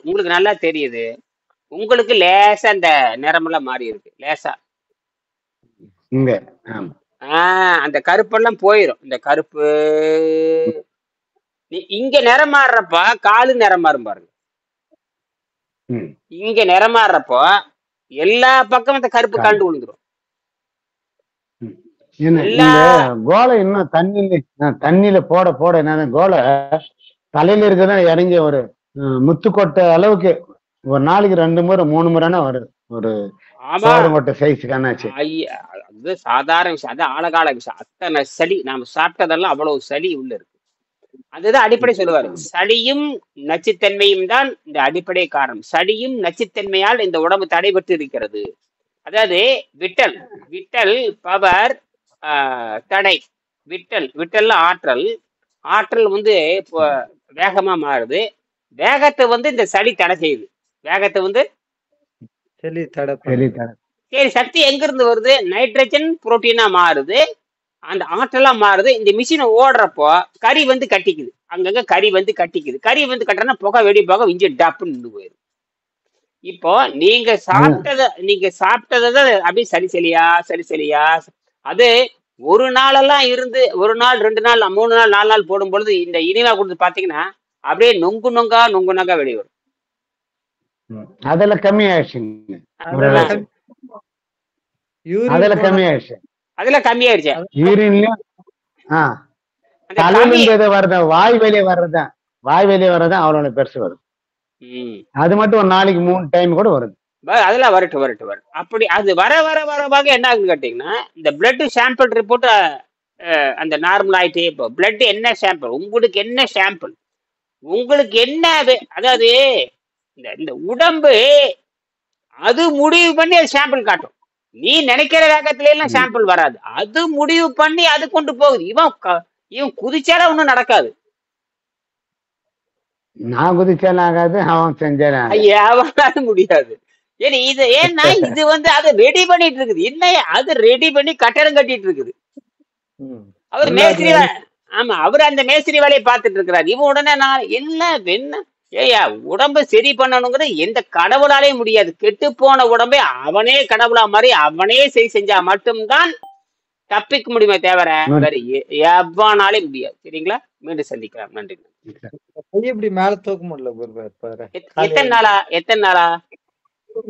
உங்களுக்கு நல்லா தெரியுது. உங்களுக்கு லேசா அந்த நிறமெல்லாம் மாறி இருக்கு. லேசா அந்த கருப்பெல்லாம் போயிரும். இந்த கருப்பு இங்க நிறம் மாறுறப்ப காலு நிறம் மாறும் பாருங்க. இங்க நிறம் மாறுறப்போ எல்லா பக்கம் இந்த கருப்பு கண்டு விழுந்துரும். கோலை இன்னும் தண்ணியில போட போட என்ன கோலை தலையில இருக்குதான் இறங்கி ஒரு முத்துக்கொட்டை அளவுக்கு ஒரு நாளைக்கு 2 முறை 3 முறைனா வருது. ஒரு கொட்டை சைஸ் காணாச்சு. அது சாதாரண விஷயம். அது ஆழகால விஷயம். அத்தனை சளி நாம சாப்பிட்டதெல்லாம் அவ்வளவு சளி உள்ள இருக்கு. அதுதான் அடிப்படை சொல்லுவாரு. சளியும் நச்சுத்தன்மையும் தான் இந்த அடிப்படை காரணம். சளியும் நச்சுத்தன்மையால் இந்த உடம்பு தடைபட்டு இருக்கிறது. அதாவது விட்டல் பவர், தடை. விட்டல்ல ஆற்றல் வந்து இப்போ வேகமா மாறுது. வேகத்தை வந்து இந்த சளி தடை செய்யுது. வேகத்தை வந்து சரி, சக்தி எங்க இருந்து வருது? நைட்ரஜன் புரோட்டீனா மாறுது. அந்த ஆற்றலா மாறுது. இந்த மிஷினை ஓடுறப்போ கறி வந்து கட்டிக்குது. அங்கங்க கறி வந்து கட்டுறனா புகை வெடி புகை இஞ்சி டப்புன்னு நின்று போயிடும். இப்போ நீங்க சாப்பிட்டதை அப்படியே சரி அது ஒரு நாளெல்லாம் இருந்து 1 நாள் 2 நாள் 3 நாள் 4 நாள் போடும் பொழுது இந்த இனிவா கொடுத்து பாத்தீங்கன்னா அப்படியே நொங்கு நொங்கா வெளியே வரும். அதெல்லாம் கம்மி ஆயிடுச்சு. வாய் வெளியே வர்றதான் அவ்வளவு பெருசு வரும். அது மட்டும் ஒரு நாளைக்கு 3 டைம் கூட வருது. அதெல்லாம் வரட்டு. அப்படி அது வர என்ன ஆகுதுன்னு கேட்டீங்கன்னா, இந்த பிளட் சாம்பிள் ரிப்போர்ட் அந்த நார்மல் ஆயிட்டே. இப்போ பிளட் என்ன சாம்பிள், உங்களுக்கு என்ன அதாவது இந்த உடம்பு அது முடிவு பண்ணி அது சாம்பிள் காட்டும். நீ நினைக்கிற வேகத்துல எல்லாம் சாம்பிள் வராது. அது முடிவு பண்ணி அது கொண்டு போகுது. இவன் குதிச்சாலும் ஒண்ணும் நடக்காது. நான் குதிச்சாலும் ஆகாது, அவன் செஞ்சாலும் முடியாது. ஏன்னா இது வந்து அதை ரெடி பண்ணிட்டு இருக்குது. என்ன அது ரெடி பண்ணி கட்டடம் கட்டிட்டு இருக்குது. அவர் மேஸ்திரி. ஆமா, அவர் அந்த மேஸ்திரி வேலையை பார்த்துட்டு இருக்கிறார். இவன் உடனே நான் என்ன ஏயா உடம்ப சரி பண்ணணுங்கிற எந்த கடவுளாலே முடியாது. கெட்டு போன உடம்பை அவனே கடவுளா மாதிரி அவனே செஞ்சா மட்டும்தான் தப்பிக்க முடியுமே தவிர வேற எவ்வளனாலே முடியாது. சரிங்களா? மீண்டும் சந்திக்கலாம். நன்றி. இப்படி மேல தூக்க முடியல. எத்தனை நாளா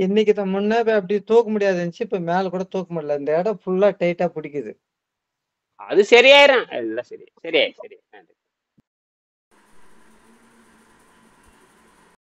இன்னைக்கு தான் முன்ன அப்படி தூக்க முடியாது இருந்துச்சு. இப்ப மேல கூட தூக்க முடியல. இந்த இடம் ஃபுல்லா டைட்டா பிடிக்குது. அது சரியாயிரும். எல்லாம் சரி. நன்றி.